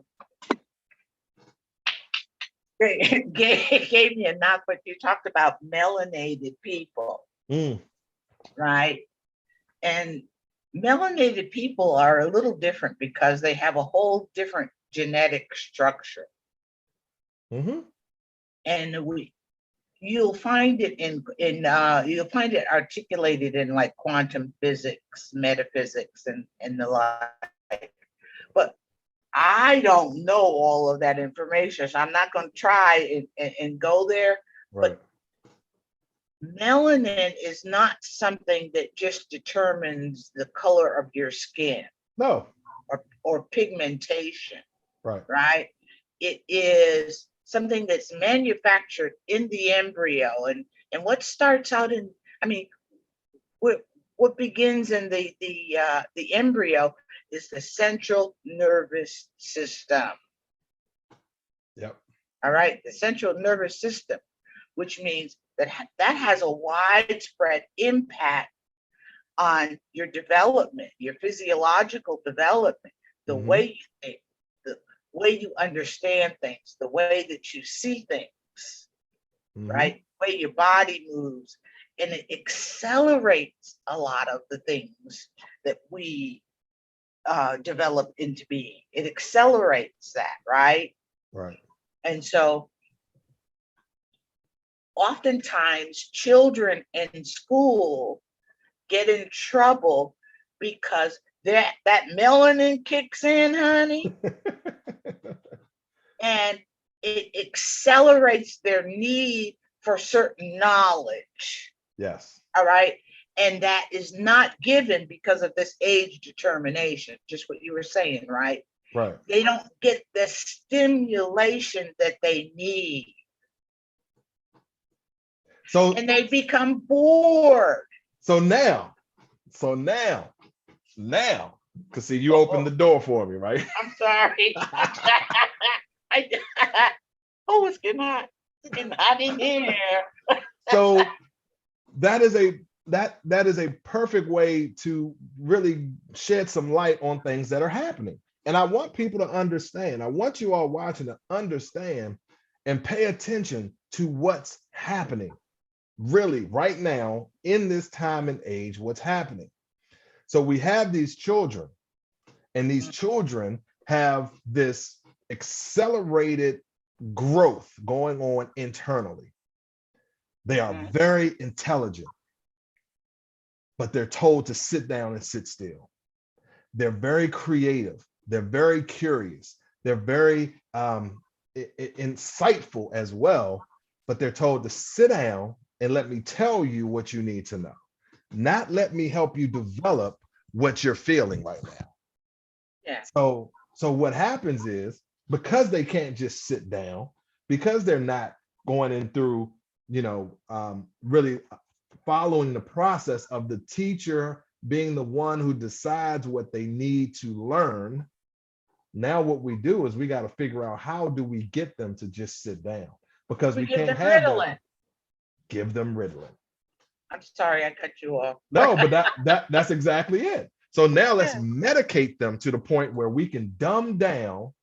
[SPEAKER 2] gave me a knock, but you talked about melanated people, right? And melanated people are a little different because they have a whole different genetic structure. And you'll find it you'll find it articulated in like quantum physics, metaphysics, and the like. But I don't know all of that information, so I'm not going to try and go there.
[SPEAKER 1] Right.
[SPEAKER 2] But melanin is not something that just determines the color of your skin
[SPEAKER 1] No.
[SPEAKER 2] or pigmentation,
[SPEAKER 1] Right.
[SPEAKER 2] right? It is something that's manufactured in the embryo, and what starts out in, I mean, what begins in the embryo is the central nervous system.
[SPEAKER 1] Yep.
[SPEAKER 2] All right, the central nervous system, which means that has a widespread impact on your development, your physiological development, the
[SPEAKER 1] Mm-hmm.
[SPEAKER 2] way you think, the way you understand things, the way that you see things,
[SPEAKER 1] Mm-hmm.
[SPEAKER 2] right? The way your body moves. And it accelerates a lot of the things that we develop into being. It accelerates that, right?
[SPEAKER 1] Right.
[SPEAKER 2] And so oftentimes children in school get in trouble because that melanin kicks in, honey, and it accelerates their need for certain knowledge.
[SPEAKER 1] Yes.
[SPEAKER 2] All right. And that is not given because of this age determination, just what you were saying, right?
[SPEAKER 1] Right.
[SPEAKER 2] They don't get the stimulation that they need.
[SPEAKER 1] So,
[SPEAKER 2] and they become bored.
[SPEAKER 1] so now, because see, you opened the door for me, right?
[SPEAKER 2] I'm sorry. I, oh, it's getting hot. It's getting hot in here.
[SPEAKER 1] So that is a perfect way to really shed some light on things that are happening. And I want people to understand. I want you all watching to understand and pay attention to what's happening really right now in this time and age, what's happening. So we have these children, and these children have this accelerated growth going on internally. They are very intelligent, but they're told to sit down and sit still. They're very creative. They're very curious. They're very insightful as well, but they're told to sit down and let me tell you what you need to know. Not let me help you develop what you're feeling right now.
[SPEAKER 2] Yeah.
[SPEAKER 1] So what happens is, because they can't just sit down, because they're not going in through, really following the process of the teacher being the one who decides what they need to learn. Now what we do is we got to figure out, how do we get them to just sit down? Because we can't have that. Give them Ritalin.
[SPEAKER 2] I'm sorry, I cut you off.
[SPEAKER 1] No, but that's exactly it. So now let's medicate them to the point where we can dumb down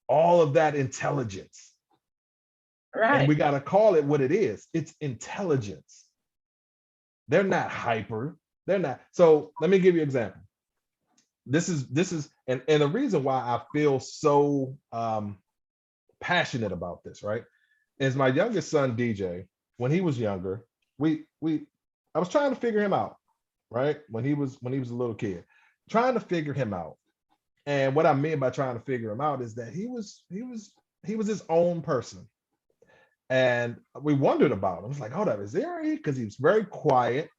[SPEAKER 1] all of that intelligence.
[SPEAKER 2] Right.
[SPEAKER 1] And we got to call it what it is. It's intelligence. They're not hyper. They're not. So let me give you an example. This is and the reason why I feel so passionate about this, right, is my youngest son DJ. When he was younger, I was trying to figure him out, right? When he was a little kid, trying to figure him out. And what I mean by trying to figure him out is that he was his own person. And we wondered about him. I was like, hold up, is there any? Because he was very quiet.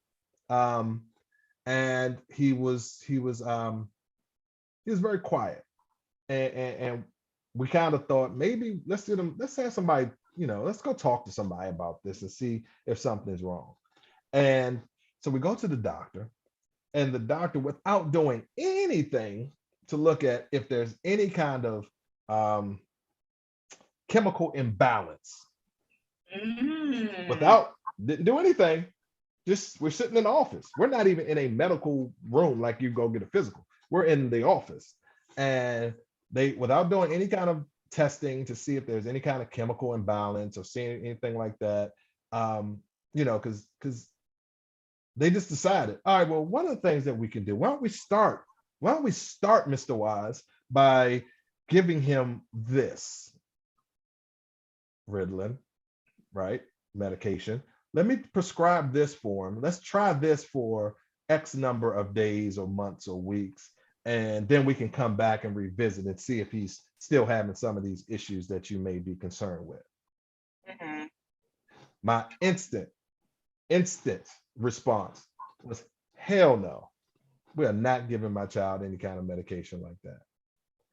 [SPEAKER 1] And he was very quiet. And we kind of thought, maybe let's have somebody, let's go talk to somebody about this and see if something's wrong. And so we go to the doctor, and the doctor, without doing anything to look at if there's any kind of chemical imbalance, didn't do anything. Just, we're sitting in the office. We're not even in a medical room like you go get a physical. We're in the office, and they, without doing any kind of testing to see if there's any kind of chemical imbalance or seeing anything like that, because they just decided, all right, well, one of the things that we can do, why don't we start, Mr. Wise, by giving him this Ritalin, right? Medication. Let me prescribe this for him. Let's try this for X number of days or months or weeks. And then we can come back and revisit and see if he's still having some of these issues that you may be concerned with.
[SPEAKER 2] Mhm.
[SPEAKER 1] My instant response was, hell no. We are not giving my child any kind of medication like that.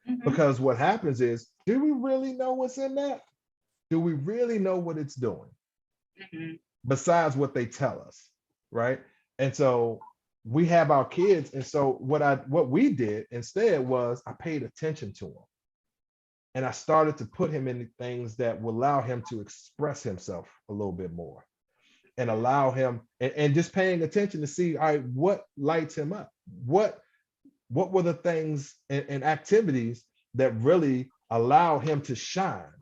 [SPEAKER 2] Mhm.
[SPEAKER 1] Because what happens is, do we really know what's in that? Do we really know what it's doing
[SPEAKER 2] Mhm.
[SPEAKER 1] besides what they tell us? Right. And so we have our kids. And so what we did instead was I paid attention to him. And I started to put him in things that will allow him to express himself a little bit more, and allow him, and just paying attention to see, all right, what lights him up? What were the things and activities that really allow him to shine?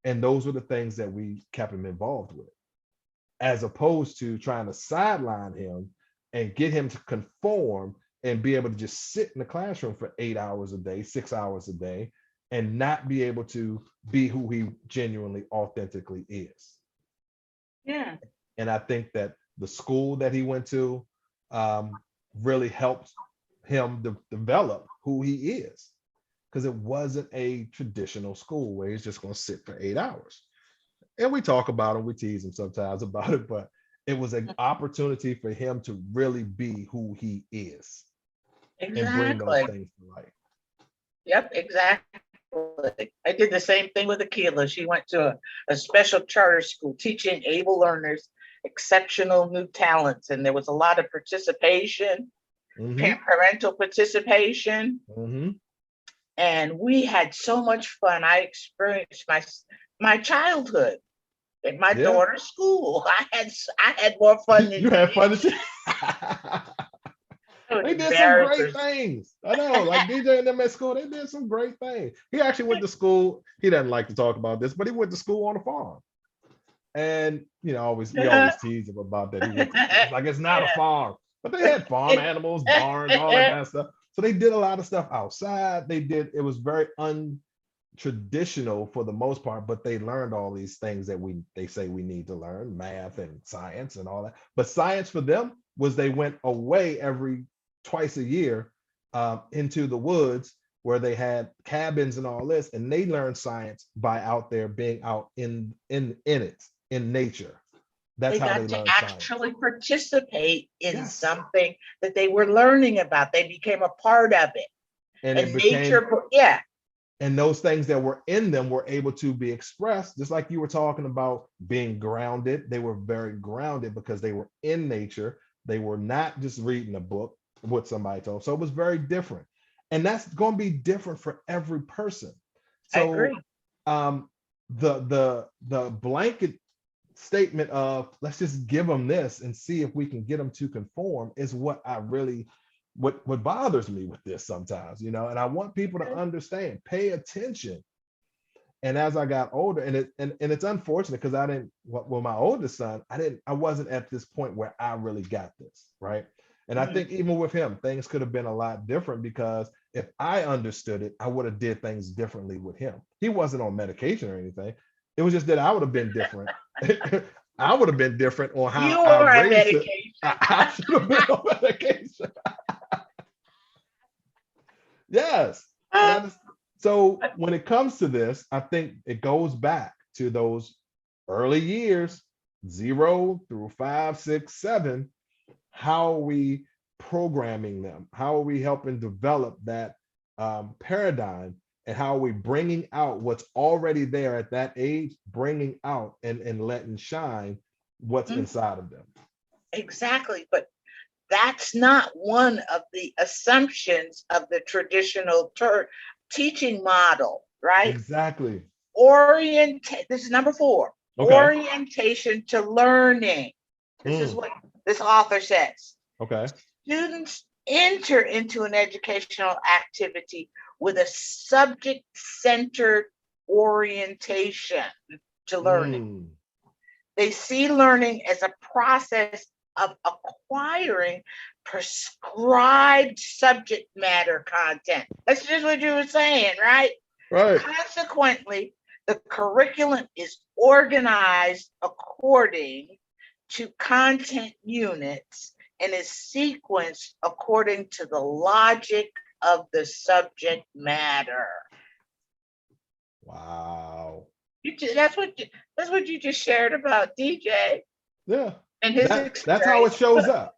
[SPEAKER 1] And those were the things that we kept him involved with, as opposed to trying to sideline him and get him to conform and be able to just sit in the classroom for 8 hours a day, 6 hours a day, and not be able to be who he genuinely, authentically is.
[SPEAKER 2] Yeah.
[SPEAKER 1] And I think that the school that he went to really helped him develop who he is, because it wasn't a traditional school where he's just going to sit for 8 hours. And we talk about him, we tease him sometimes about it, but it was an opportunity for him to really be who he is and bring those
[SPEAKER 2] Exactly.
[SPEAKER 1] things to life.
[SPEAKER 2] Yep, exactly. I did the same thing with Akila. She went to a special charter school teaching able learners exceptional new talents, and there was a lot of participation,
[SPEAKER 1] Mm-hmm.
[SPEAKER 2] parental participation,
[SPEAKER 1] Mm-hmm.
[SPEAKER 2] and we had so much fun. I experienced my childhood at my
[SPEAKER 1] Yeah.
[SPEAKER 2] daughter's school. I had more fun than
[SPEAKER 1] You had fun.
[SPEAKER 2] it
[SPEAKER 1] They
[SPEAKER 2] was
[SPEAKER 1] did some great
[SPEAKER 2] embarrassing.
[SPEAKER 1] things. I know, like DJ and them at school, they did some great things. He actually went to school. He doesn't like to talk about this, but he went to school on a farm. And always we always tease him about that. He went to school. It's like, it's not a farm, but they had farm animals, barns, all that kind of stuff. So they did a lot of stuff outside. It was very untraditional for the most part, but they learned all these things that they say we need to learn, math and science and all that. But science for them was they went away every twice a year into the woods where they had cabins and all this, and they learned science by out there being out in nature. That's
[SPEAKER 2] They
[SPEAKER 1] how they
[SPEAKER 2] got to
[SPEAKER 1] learn science.
[SPEAKER 2] actually participate in
[SPEAKER 1] Yes.
[SPEAKER 2] something that they were learning about. They became a part of it.
[SPEAKER 1] And it
[SPEAKER 2] And
[SPEAKER 1] became,
[SPEAKER 2] nature, yeah,
[SPEAKER 1] and those things that were in them were able to be expressed, just like you were talking about being grounded. They were very grounded because they were in nature. They were not just reading a book, what somebody told. So it was very different. And that's going to be different for every person.
[SPEAKER 2] I
[SPEAKER 1] So
[SPEAKER 2] agree.
[SPEAKER 1] the blanket statement of let's just give them this and see if we can get them to conform is what I really, what bothers me with this sometimes, and I want people to understand, pay attention. And as I got older, and it's unfortunate because I didn't, well, my oldest son, I wasn't at this point where I really got this right. And I
[SPEAKER 2] Mhm.
[SPEAKER 1] think even with him, things could have been a lot different, because if I understood it, I would have did things differently with him. He wasn't on medication or anything. It was just that I would have been different. I would have been different on how
[SPEAKER 2] You
[SPEAKER 1] I
[SPEAKER 2] were on
[SPEAKER 1] raised it.
[SPEAKER 2] medication.
[SPEAKER 1] I should have been on medication. Yes. And so when it comes to this, I think it goes back to those early years, 0 through 5, 6, 7. How are we programming them? How are we helping develop that paradigm? And how are we bringing out what's already there at that age, bringing out and letting shine what's
[SPEAKER 2] Mhm.
[SPEAKER 1] inside of them?
[SPEAKER 2] Exactly. But that's not one of the assumptions of the traditional teaching model, right?
[SPEAKER 1] Exactly.
[SPEAKER 2] This is number 4,
[SPEAKER 1] Okay.
[SPEAKER 2] orientation to learning. This is
[SPEAKER 1] Mm,
[SPEAKER 2] what this author says.
[SPEAKER 1] okay.
[SPEAKER 2] Students enter into an educational activity with a subject-centered orientation to learning.
[SPEAKER 1] Mm,
[SPEAKER 2] They see learning as a process of acquiring prescribed subject matter content. That's just what you were saying, right?
[SPEAKER 1] right.
[SPEAKER 2] Consequently, the curriculum is organized according to content units and is sequenced according to the logic of the subject matter.
[SPEAKER 1] Wow.
[SPEAKER 2] That's what you just shared about DJ
[SPEAKER 1] Yeah.
[SPEAKER 2] and his
[SPEAKER 1] That's how it
[SPEAKER 2] experience.
[SPEAKER 1] shows up,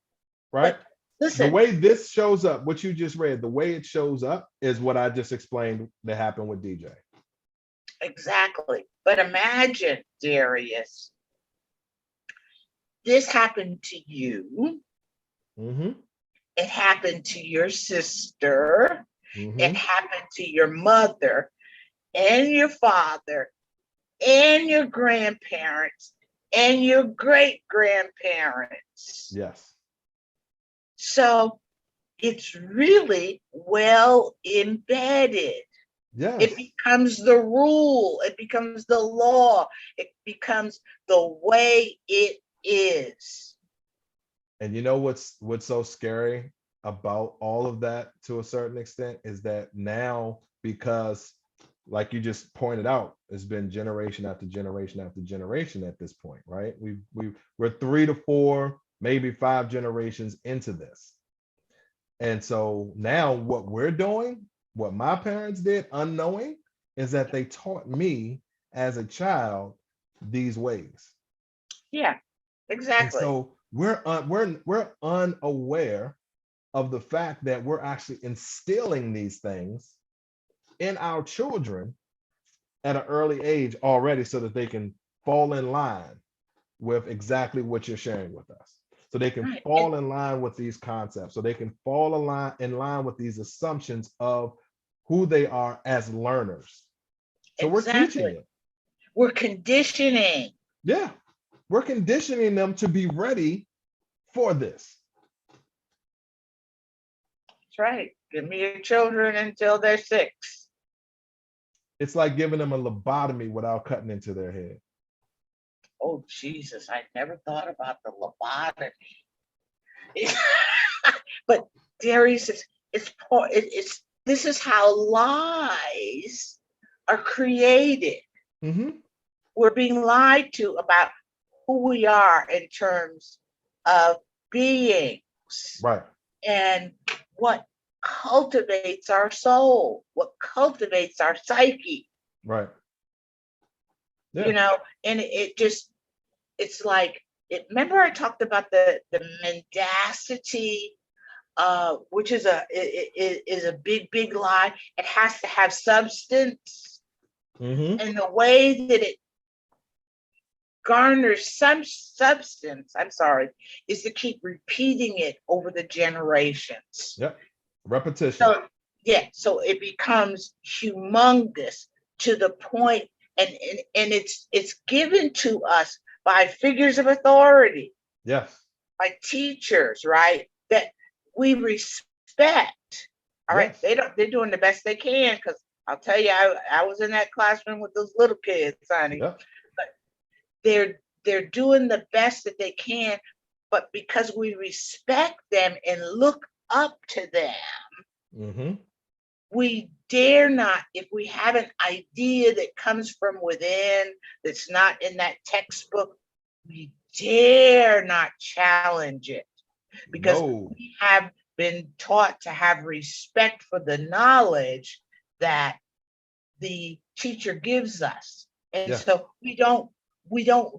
[SPEAKER 1] right?
[SPEAKER 2] But
[SPEAKER 1] The
[SPEAKER 2] listen,
[SPEAKER 1] way this shows up, what you just read, the way it shows up is what I just explained that happened with DJ.
[SPEAKER 2] exactly. But imagine, Darius, this happened to you.
[SPEAKER 1] Mm-hmm.
[SPEAKER 2] It happened to your sister.
[SPEAKER 1] Mm-hmm.
[SPEAKER 2] It happened to your mother and your father and your grandparents and your great grandparents.
[SPEAKER 1] Yes.
[SPEAKER 2] So it's really well embedded.
[SPEAKER 1] Yes.
[SPEAKER 2] It becomes the rule, it becomes the law, it becomes the way it is.
[SPEAKER 1] And you know what's so scary about all of that to a certain extent is that now, because like you just pointed out, it's been generation after generation after generation at this point, right? We're 3 to 4, maybe 5 generations into this. And so now what we're doing, what my parents did unknowing, is that they taught me as a child these ways.
[SPEAKER 2] Yeah,
[SPEAKER 1] And
[SPEAKER 2] exactly.
[SPEAKER 1] so we're unaware of the fact that we're actually instilling these things in our children at an early age already, so that they can fall in line with exactly what you're sharing with us. So they can
[SPEAKER 2] Right.
[SPEAKER 1] fall in line with these concepts. So they can fall in line with these assumptions of who they are as learners. So we're teaching
[SPEAKER 2] Exactly.
[SPEAKER 1] it.
[SPEAKER 2] We're conditioning.
[SPEAKER 1] Yeah. We're conditioning them to be ready for this.
[SPEAKER 2] That's right. Give me your children until they're 6.
[SPEAKER 1] It's like giving them a lobotomy without cutting into their head.
[SPEAKER 2] Oh, Jesus, I never thought about the lobotomy. But Darius, it's this is how lies are created.
[SPEAKER 1] Mm-hmm.
[SPEAKER 2] We're being lied to about who we are in terms of beings
[SPEAKER 1] Right.
[SPEAKER 2] and what cultivates our soul, what cultivates our psyche.
[SPEAKER 1] Right. Yeah.
[SPEAKER 2] You know, and it's like remember I talked about the mendacity, which is a big lie. It has to have substance,
[SPEAKER 1] Mm-hmm.
[SPEAKER 2] and the way that it garners some substance, I'm sorry, is to keep repeating it over the generations.
[SPEAKER 1] Yep. Repetition.
[SPEAKER 2] So yeah, so it becomes humongous to the point, and it's given to us by figures of authority,
[SPEAKER 1] Yes.
[SPEAKER 2] by teachers, right? That we respect. All right,
[SPEAKER 1] Yes.
[SPEAKER 2] they're doing the best they can, because I'll tell you, I was in that classroom with those little kids, honey.
[SPEAKER 1] Yep.
[SPEAKER 2] But they're doing the best that they can, but because we respect them and look up to them,
[SPEAKER 1] Mm-hmm.
[SPEAKER 2] we dare not, if we have an idea that comes from within, that's not in that textbook, we dare not challenge it, because
[SPEAKER 1] No.
[SPEAKER 2] we have been taught to have respect for the knowledge that the teacher gives us. And
[SPEAKER 1] Yes.
[SPEAKER 2] so we don't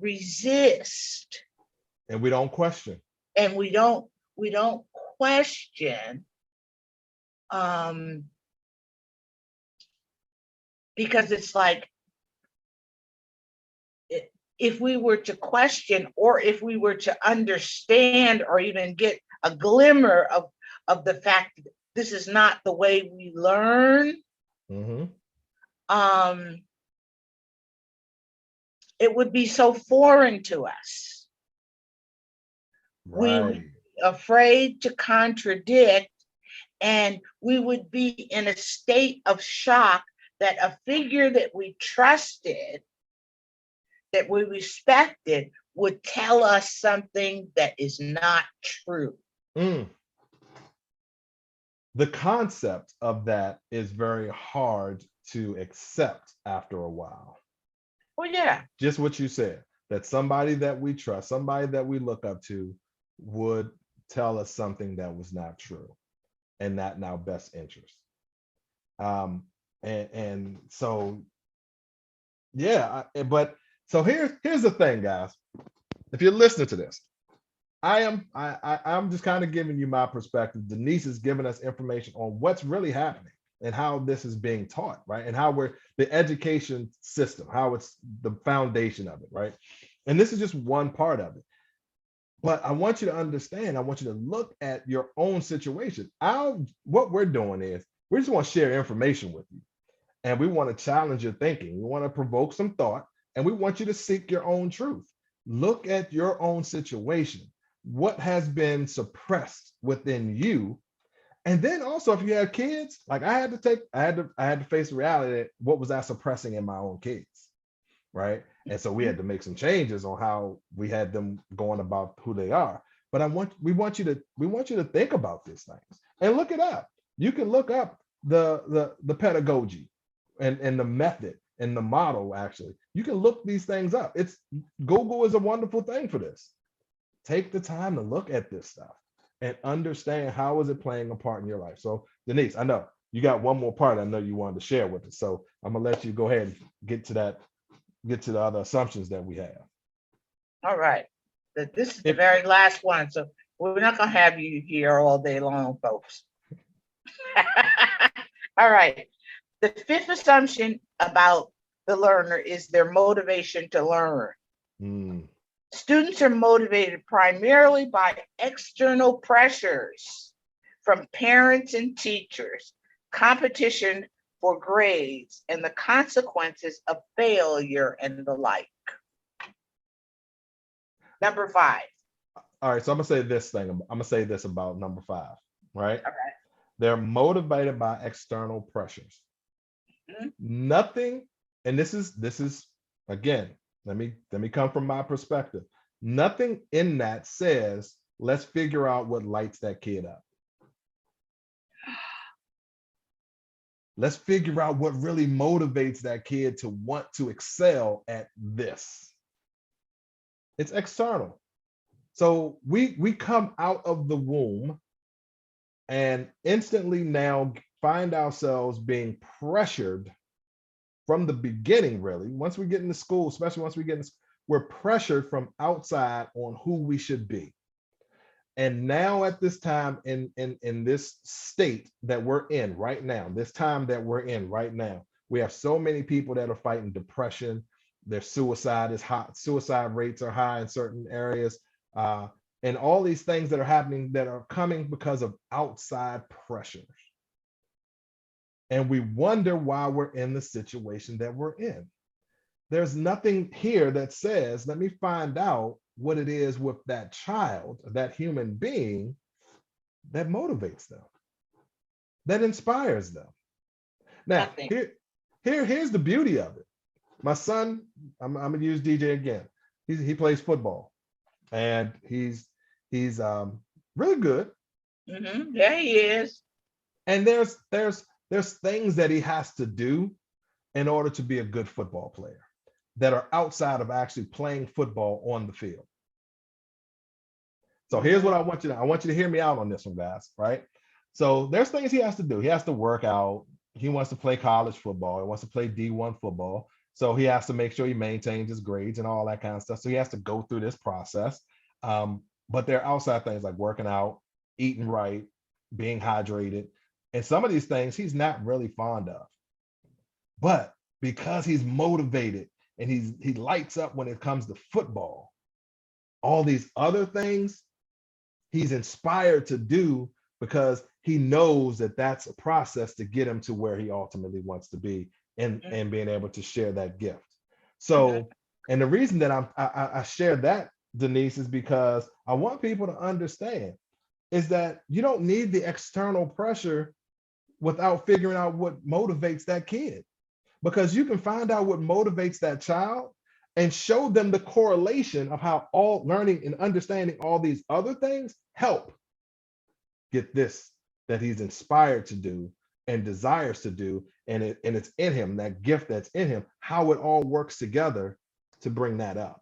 [SPEAKER 2] resist,
[SPEAKER 1] And we don't question.
[SPEAKER 2] and we don't question, because it's like, if we were to question, or if we were to understand, or even get a glimmer of the fact that this is not the way we learn,
[SPEAKER 1] Mm-hmm.
[SPEAKER 2] it would be so foreign to us. We would
[SPEAKER 1] Right.
[SPEAKER 2] be afraid to contradict, and we would be in a state of shock that a figure that we trusted, that we respected, would tell us something that is not true.
[SPEAKER 1] Mm. The concept of that is very hard to accept after a while.
[SPEAKER 2] Well, yeah.
[SPEAKER 1] Just what you said, that somebody that we trust, somebody that we look up to, would tell us something that was not true and not in our best interest. And so yeah, but so here's the thing, guys. If you're listening to this, I'm just kind of giving you my perspective. Denise is giving us information on what's really happening and how this is being taught, right? And how we're the education system, how it's the foundation of it, right? And this is just one part of it. But I want you to understand, I want you to look at your own situation. What we're doing is we just want to share information with you. And we want to challenge your thinking. We want to provoke some thought, and we want you to seek your own truth. Look at your own situation. What has been suppressed within you? And then also, if you have kids, like I had to face the reality that what was I suppressing in my own kids, right? And so we had to make some changes on how we had them going about who they are. But we want you to think about these things and look it up. You can look up the pedagogy and the method and the model. Actually, you can look these things up. It's Google is a wonderful thing for this. Take the time to look at this stuff and understand how is it playing a part in your life. So Denise, I know you got one more part I know you wanted to share with us. So I'm gonna let you go ahead and get to the other assumptions that we have.
[SPEAKER 2] All right. This is the very last one. So we're not going to have you here all day long, folks. All right. The fifth assumption about the learner is their motivation to learn. Students are motivated primarily by external pressures from parents and teachers, competition for grades, and the consequences of failure and the like. Number 5.
[SPEAKER 1] All right, so I'm gonna say this thing. I'm gonna say this about number 5, right?
[SPEAKER 2] All right.
[SPEAKER 1] They're motivated by external pressures. Nothing, and this is again, let me come from my perspective. Nothing in that says, let's figure out what lights that kid up. Let's figure out what really motivates that kid to want to excel at this. It's external. So we come out of the womb and instantly now find ourselves being pressured from the beginning, really. Once we get into school, especially once we get in, we're pressured from outside on who we should be. And now at this time in this state that we're in right now, this time that we're in right now, we have so many people that are fighting depression. Their suicide is high, suicide rates are high in certain areas. And all these things that are happening that are coming because of outside pressures. And we wonder why we're in the situation that we're in. There's nothing here that says, let me find out what it is with that child, that human being, that motivates them, that inspires them. Now, here's the beauty of it. My son, I'm gonna use DJ again. He plays football, and he's really good.
[SPEAKER 2] Yeah, he is.
[SPEAKER 1] And there's things that he has to do in order to be a good football player that are outside of actually playing football on the field. So here's what I want you to hear me out on this one, guys, right? So there's things he has to do. He has to work out. He wants to play college football. He wants to play D1 football. So he has to make sure he maintains his grades and all that kind of stuff. So he has to go through this process. But there are outside things like working out, eating right, being hydrated. And some of these things he's not really fond of. But because he's motivated and he lights up when it comes to football, all these other things he's inspired to do because he knows that that's a process to get him to where he ultimately wants to be and being able to share that gift. So, and the reason that I share that, Denise, is because I want people to understand is that you don't need the external pressure without figuring out what motivates that kid, because you can find out what motivates that child and show them the correlation of how all learning and understanding all these other things help get this that he's inspired to do and desires to do, and it's in him, that gift that's in him, how it all works together to bring that up.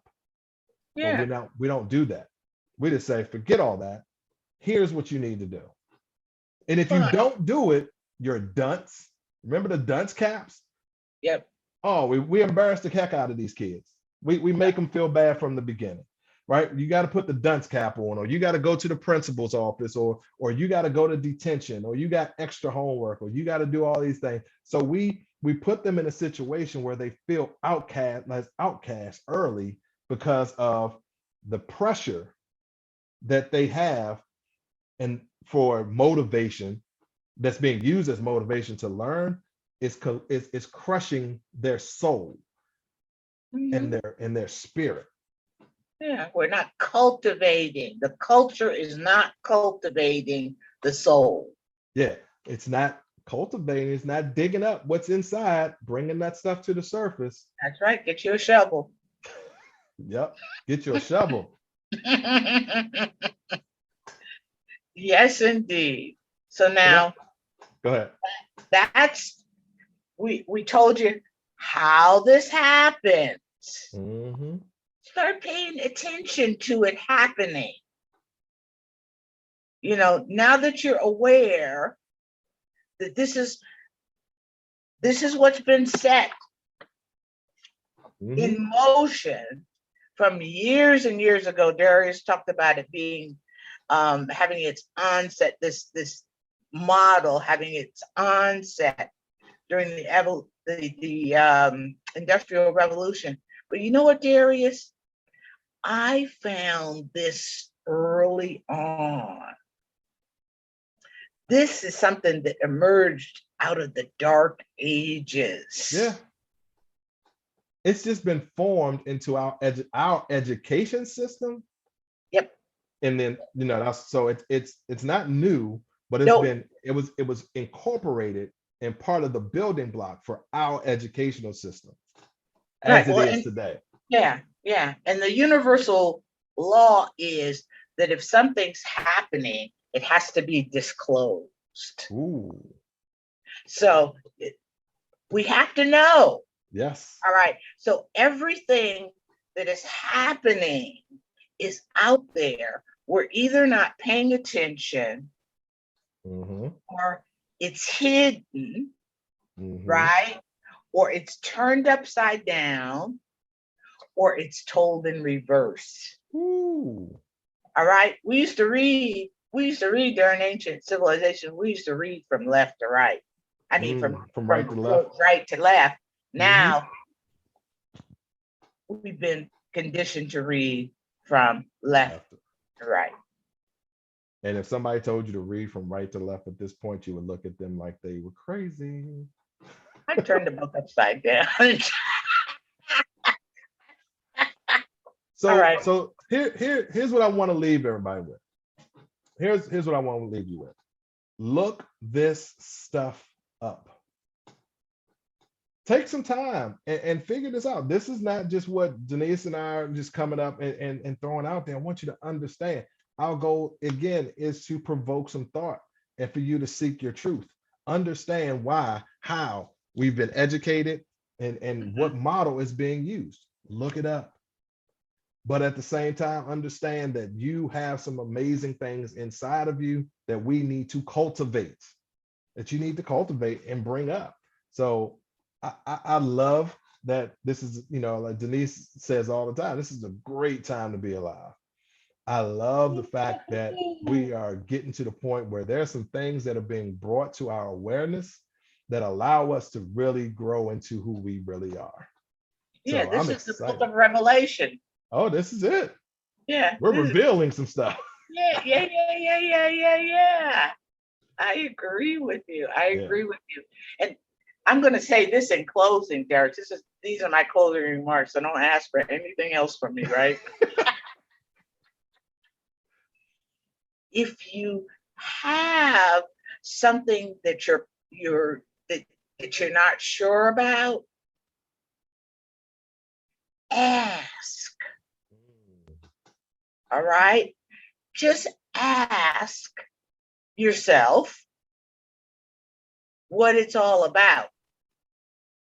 [SPEAKER 2] Yeah.
[SPEAKER 1] But we don't do that. We just say, forget all that. Here's what you need to do. And if you
[SPEAKER 2] Fine.
[SPEAKER 1] don't do it, you're a dunce. Remember the dunce caps?
[SPEAKER 2] Yep.
[SPEAKER 1] Oh, we embarrass the heck out of these kids. We make them feel bad from the beginning, right? You got to put the dunce cap on, or you got to go to the principal's office, or you got to go to detention, or you got extra homework, or you got to do all these things. So we put them in a situation where they feel outcast early because of the pressure that they have, and for motivation that's being used as motivation to learn is crushing their soul
[SPEAKER 2] Mhm.
[SPEAKER 1] and their spirit.
[SPEAKER 2] Yeah, we're not cultivating. The culture is not cultivating the soul.
[SPEAKER 1] Yeah, it's not cultivating, it's not digging up what's inside, bringing that stuff to the surface.
[SPEAKER 2] That's right. Get you a shovel.
[SPEAKER 1] Yep, get your shovel.
[SPEAKER 2] Yes, indeed. So
[SPEAKER 1] So
[SPEAKER 2] now
[SPEAKER 1] go ahead.
[SPEAKER 2] that's we told you how this happens.
[SPEAKER 1] Mm-hmm.
[SPEAKER 2] Start paying attention to it happening. You know, now that you're aware that this is what's been set
[SPEAKER 1] Mm-hmm.
[SPEAKER 2] in motion from years and years ago. Darius talked about it being having its onset, this model having its onset during the Industrial Revolution. But you know what, Darius? I found this early on. This is something that emerged out of the dark ages.
[SPEAKER 1] Yeah, it's just been formed into our education system.
[SPEAKER 2] Yep.
[SPEAKER 1] And then that's so it's not new, but
[SPEAKER 2] Nope.
[SPEAKER 1] it was incorporated and part of the building block for our educational system as
[SPEAKER 2] Right.
[SPEAKER 1] it
[SPEAKER 2] Well,
[SPEAKER 1] is
[SPEAKER 2] and
[SPEAKER 1] today.
[SPEAKER 2] yeah, yeah. And the universal law is that if something's happening, it has to be disclosed.
[SPEAKER 1] Ooh,
[SPEAKER 2] So we have to know.
[SPEAKER 1] yes.
[SPEAKER 2] All right. So everything that is happening is out there. We're either not paying attention
[SPEAKER 1] Mm-hmm.
[SPEAKER 2] or it's hidden,
[SPEAKER 1] Mm-hmm.
[SPEAKER 2] right? Or it's turned upside down or it's told in reverse.
[SPEAKER 1] Ooh.
[SPEAKER 2] All right. We used to read during ancient civilization. We used to read from left to right. I mean,
[SPEAKER 1] From right to left.
[SPEAKER 2] right to left.
[SPEAKER 1] Mm-hmm.
[SPEAKER 2] Now we've been conditioned to read from left to right.
[SPEAKER 1] And if somebody told you to read from right to left at this point, you would look at them like they were crazy.
[SPEAKER 2] I turned the book upside down.
[SPEAKER 1] So
[SPEAKER 2] All right.
[SPEAKER 1] so here's what I want to leave everybody with. Here's what I want to leave you with. Look this stuff up. Take some time and figure this out. This is not just what Denise and I are just coming up and throwing out there. I want you to understand. Our goal again is to provoke some thought and for you to seek your truth. Understand why, how we've been educated and what model is being used. Look it up. But at the same time, understand that you have some amazing things inside of you that we need to cultivate, that you need to cultivate and bring up. So I love that this is, like Denise says all the time, this is a great time to be alive. I love the fact that we are getting to the point where there's some things that are being brought to our awareness that allow us to really grow into who we really are.
[SPEAKER 2] Yeah,
[SPEAKER 1] So
[SPEAKER 2] this
[SPEAKER 1] I'm
[SPEAKER 2] is the book
[SPEAKER 1] excited.
[SPEAKER 2] of Revelation.
[SPEAKER 1] Oh, this is it.
[SPEAKER 2] Yeah.
[SPEAKER 1] We're revealing some stuff.
[SPEAKER 2] Yeah. I agree with you. I
[SPEAKER 1] Yeah.
[SPEAKER 2] agree with you. And I'm going to say this in closing, Derek. These are my closing remarks. So don't ask for anything else from me, right? If you have something that you're not sure about, ask. All right? Just ask yourself what it's all about.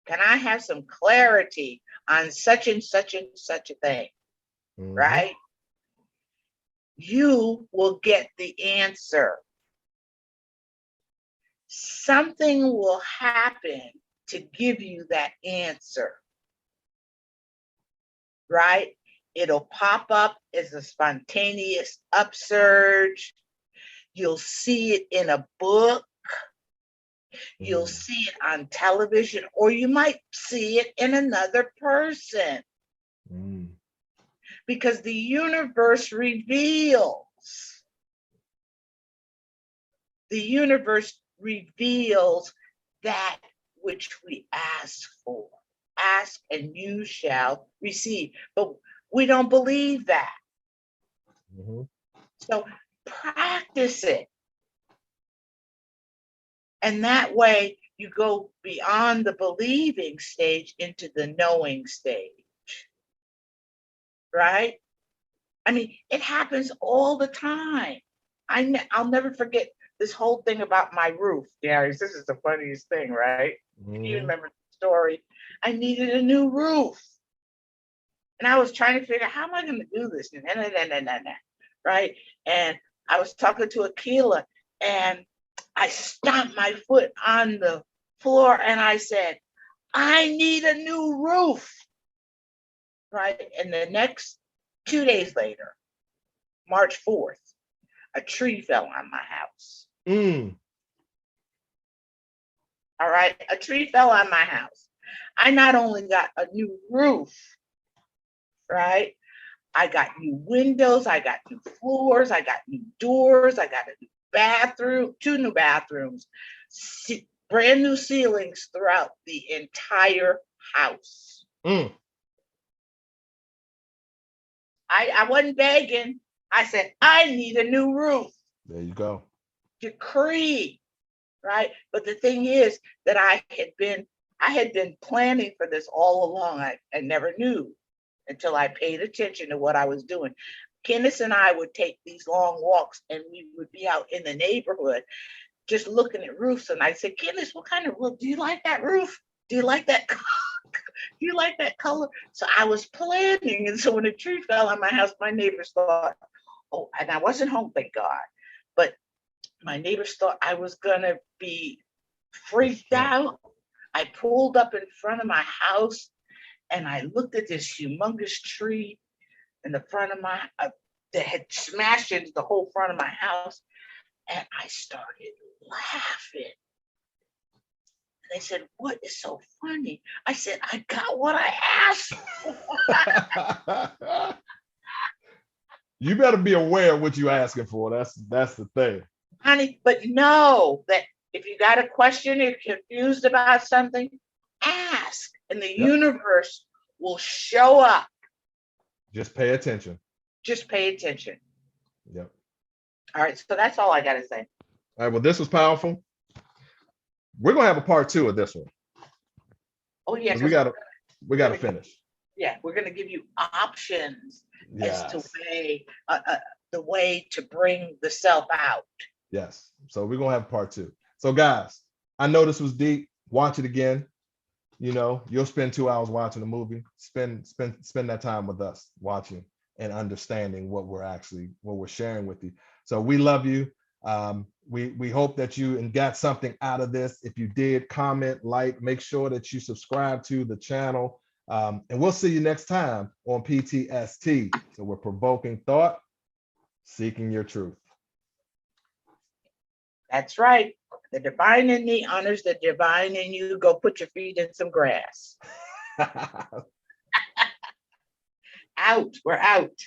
[SPEAKER 2] Can I have some clarity on such and such and such a thing?
[SPEAKER 1] Mhm.
[SPEAKER 2] Right? you will get the answer. Something will happen to give you that answer, right? It'll pop up as a spontaneous upsurge. You'll see it in a book. You'll see it on television, or you might see it in another person. Because the universe reveals. The universe reveals that which we ask for. Ask and you shall receive. But we don't believe that. So practice it. And that way you go beyond the believing stage into the knowing stage. Right? I mean, it happens all the time. I'll never forget this whole thing about my roof. Darius, this is the funniest thing, right? You remember the story? I needed a new roof. And I was trying to figure out, how am I going to do this? Right? And I was talking to Akila, and I stomped my foot on the floor and I said, I need a new roof. Right? And the next 2 days later, March 4th, a tree fell on my house. All right, a tree fell on my house. I not only got a new roof, right? I got new windows, I got new floors, I got new doors, I got a new bathroom, 2 new bathrooms, brand new ceilings throughout the entire house. I wasn't begging. I said, I need a new roof.
[SPEAKER 1] There you go.
[SPEAKER 2] Decree, right? But the thing is that I had been planning for this all along. I never knew until I paid attention to what I was doing. Kenneth and I would take these long walks, and we would be out in the neighborhood just looking at roofs. And I said, Kenneth, what kind of roof? Do you like that roof? Do you like that? Do you like that color? So I was planning. And so when a tree fell on my house, my neighbors thought, oh, and I wasn't home, thank God. But my neighbors thought I was gonna be freaked out. I pulled up in front of my house and I looked at this humongous tree in the front of my, that had smashed into the whole front of my house. And I started laughing. They said, what is so funny? I said, I got what I asked for.
[SPEAKER 1] You better be aware of what you're asking for. That's the thing.
[SPEAKER 2] Honey, but know that if you got a question, you're confused about something, ask, and the universe will show up.
[SPEAKER 1] Just pay attention.
[SPEAKER 2] Just pay attention.
[SPEAKER 1] Yep.
[SPEAKER 2] All right, so that's all I got to say.
[SPEAKER 1] All right, well, this was powerful. We're gonna have a part 2 of this one.
[SPEAKER 2] Oh yeah,
[SPEAKER 1] we gotta finish.
[SPEAKER 2] Yeah, we're gonna give you options as to the way to bring the self out.
[SPEAKER 1] Yes. So we're gonna have part 2. So guys, I know this was deep. Watch it again. You know, you'll spend 2 hours watching a movie. Spend that time with us watching and understanding what we're sharing with you. So we love you. We hope that you got something out of this. If you did, comment, like, make sure that you subscribe to the channel. And we'll see you next time on PTST. So we're provoking thought, seeking your truth.
[SPEAKER 2] That's right. The divine in me honors the divine in you. Go put your feet in some grass. Out. We're out.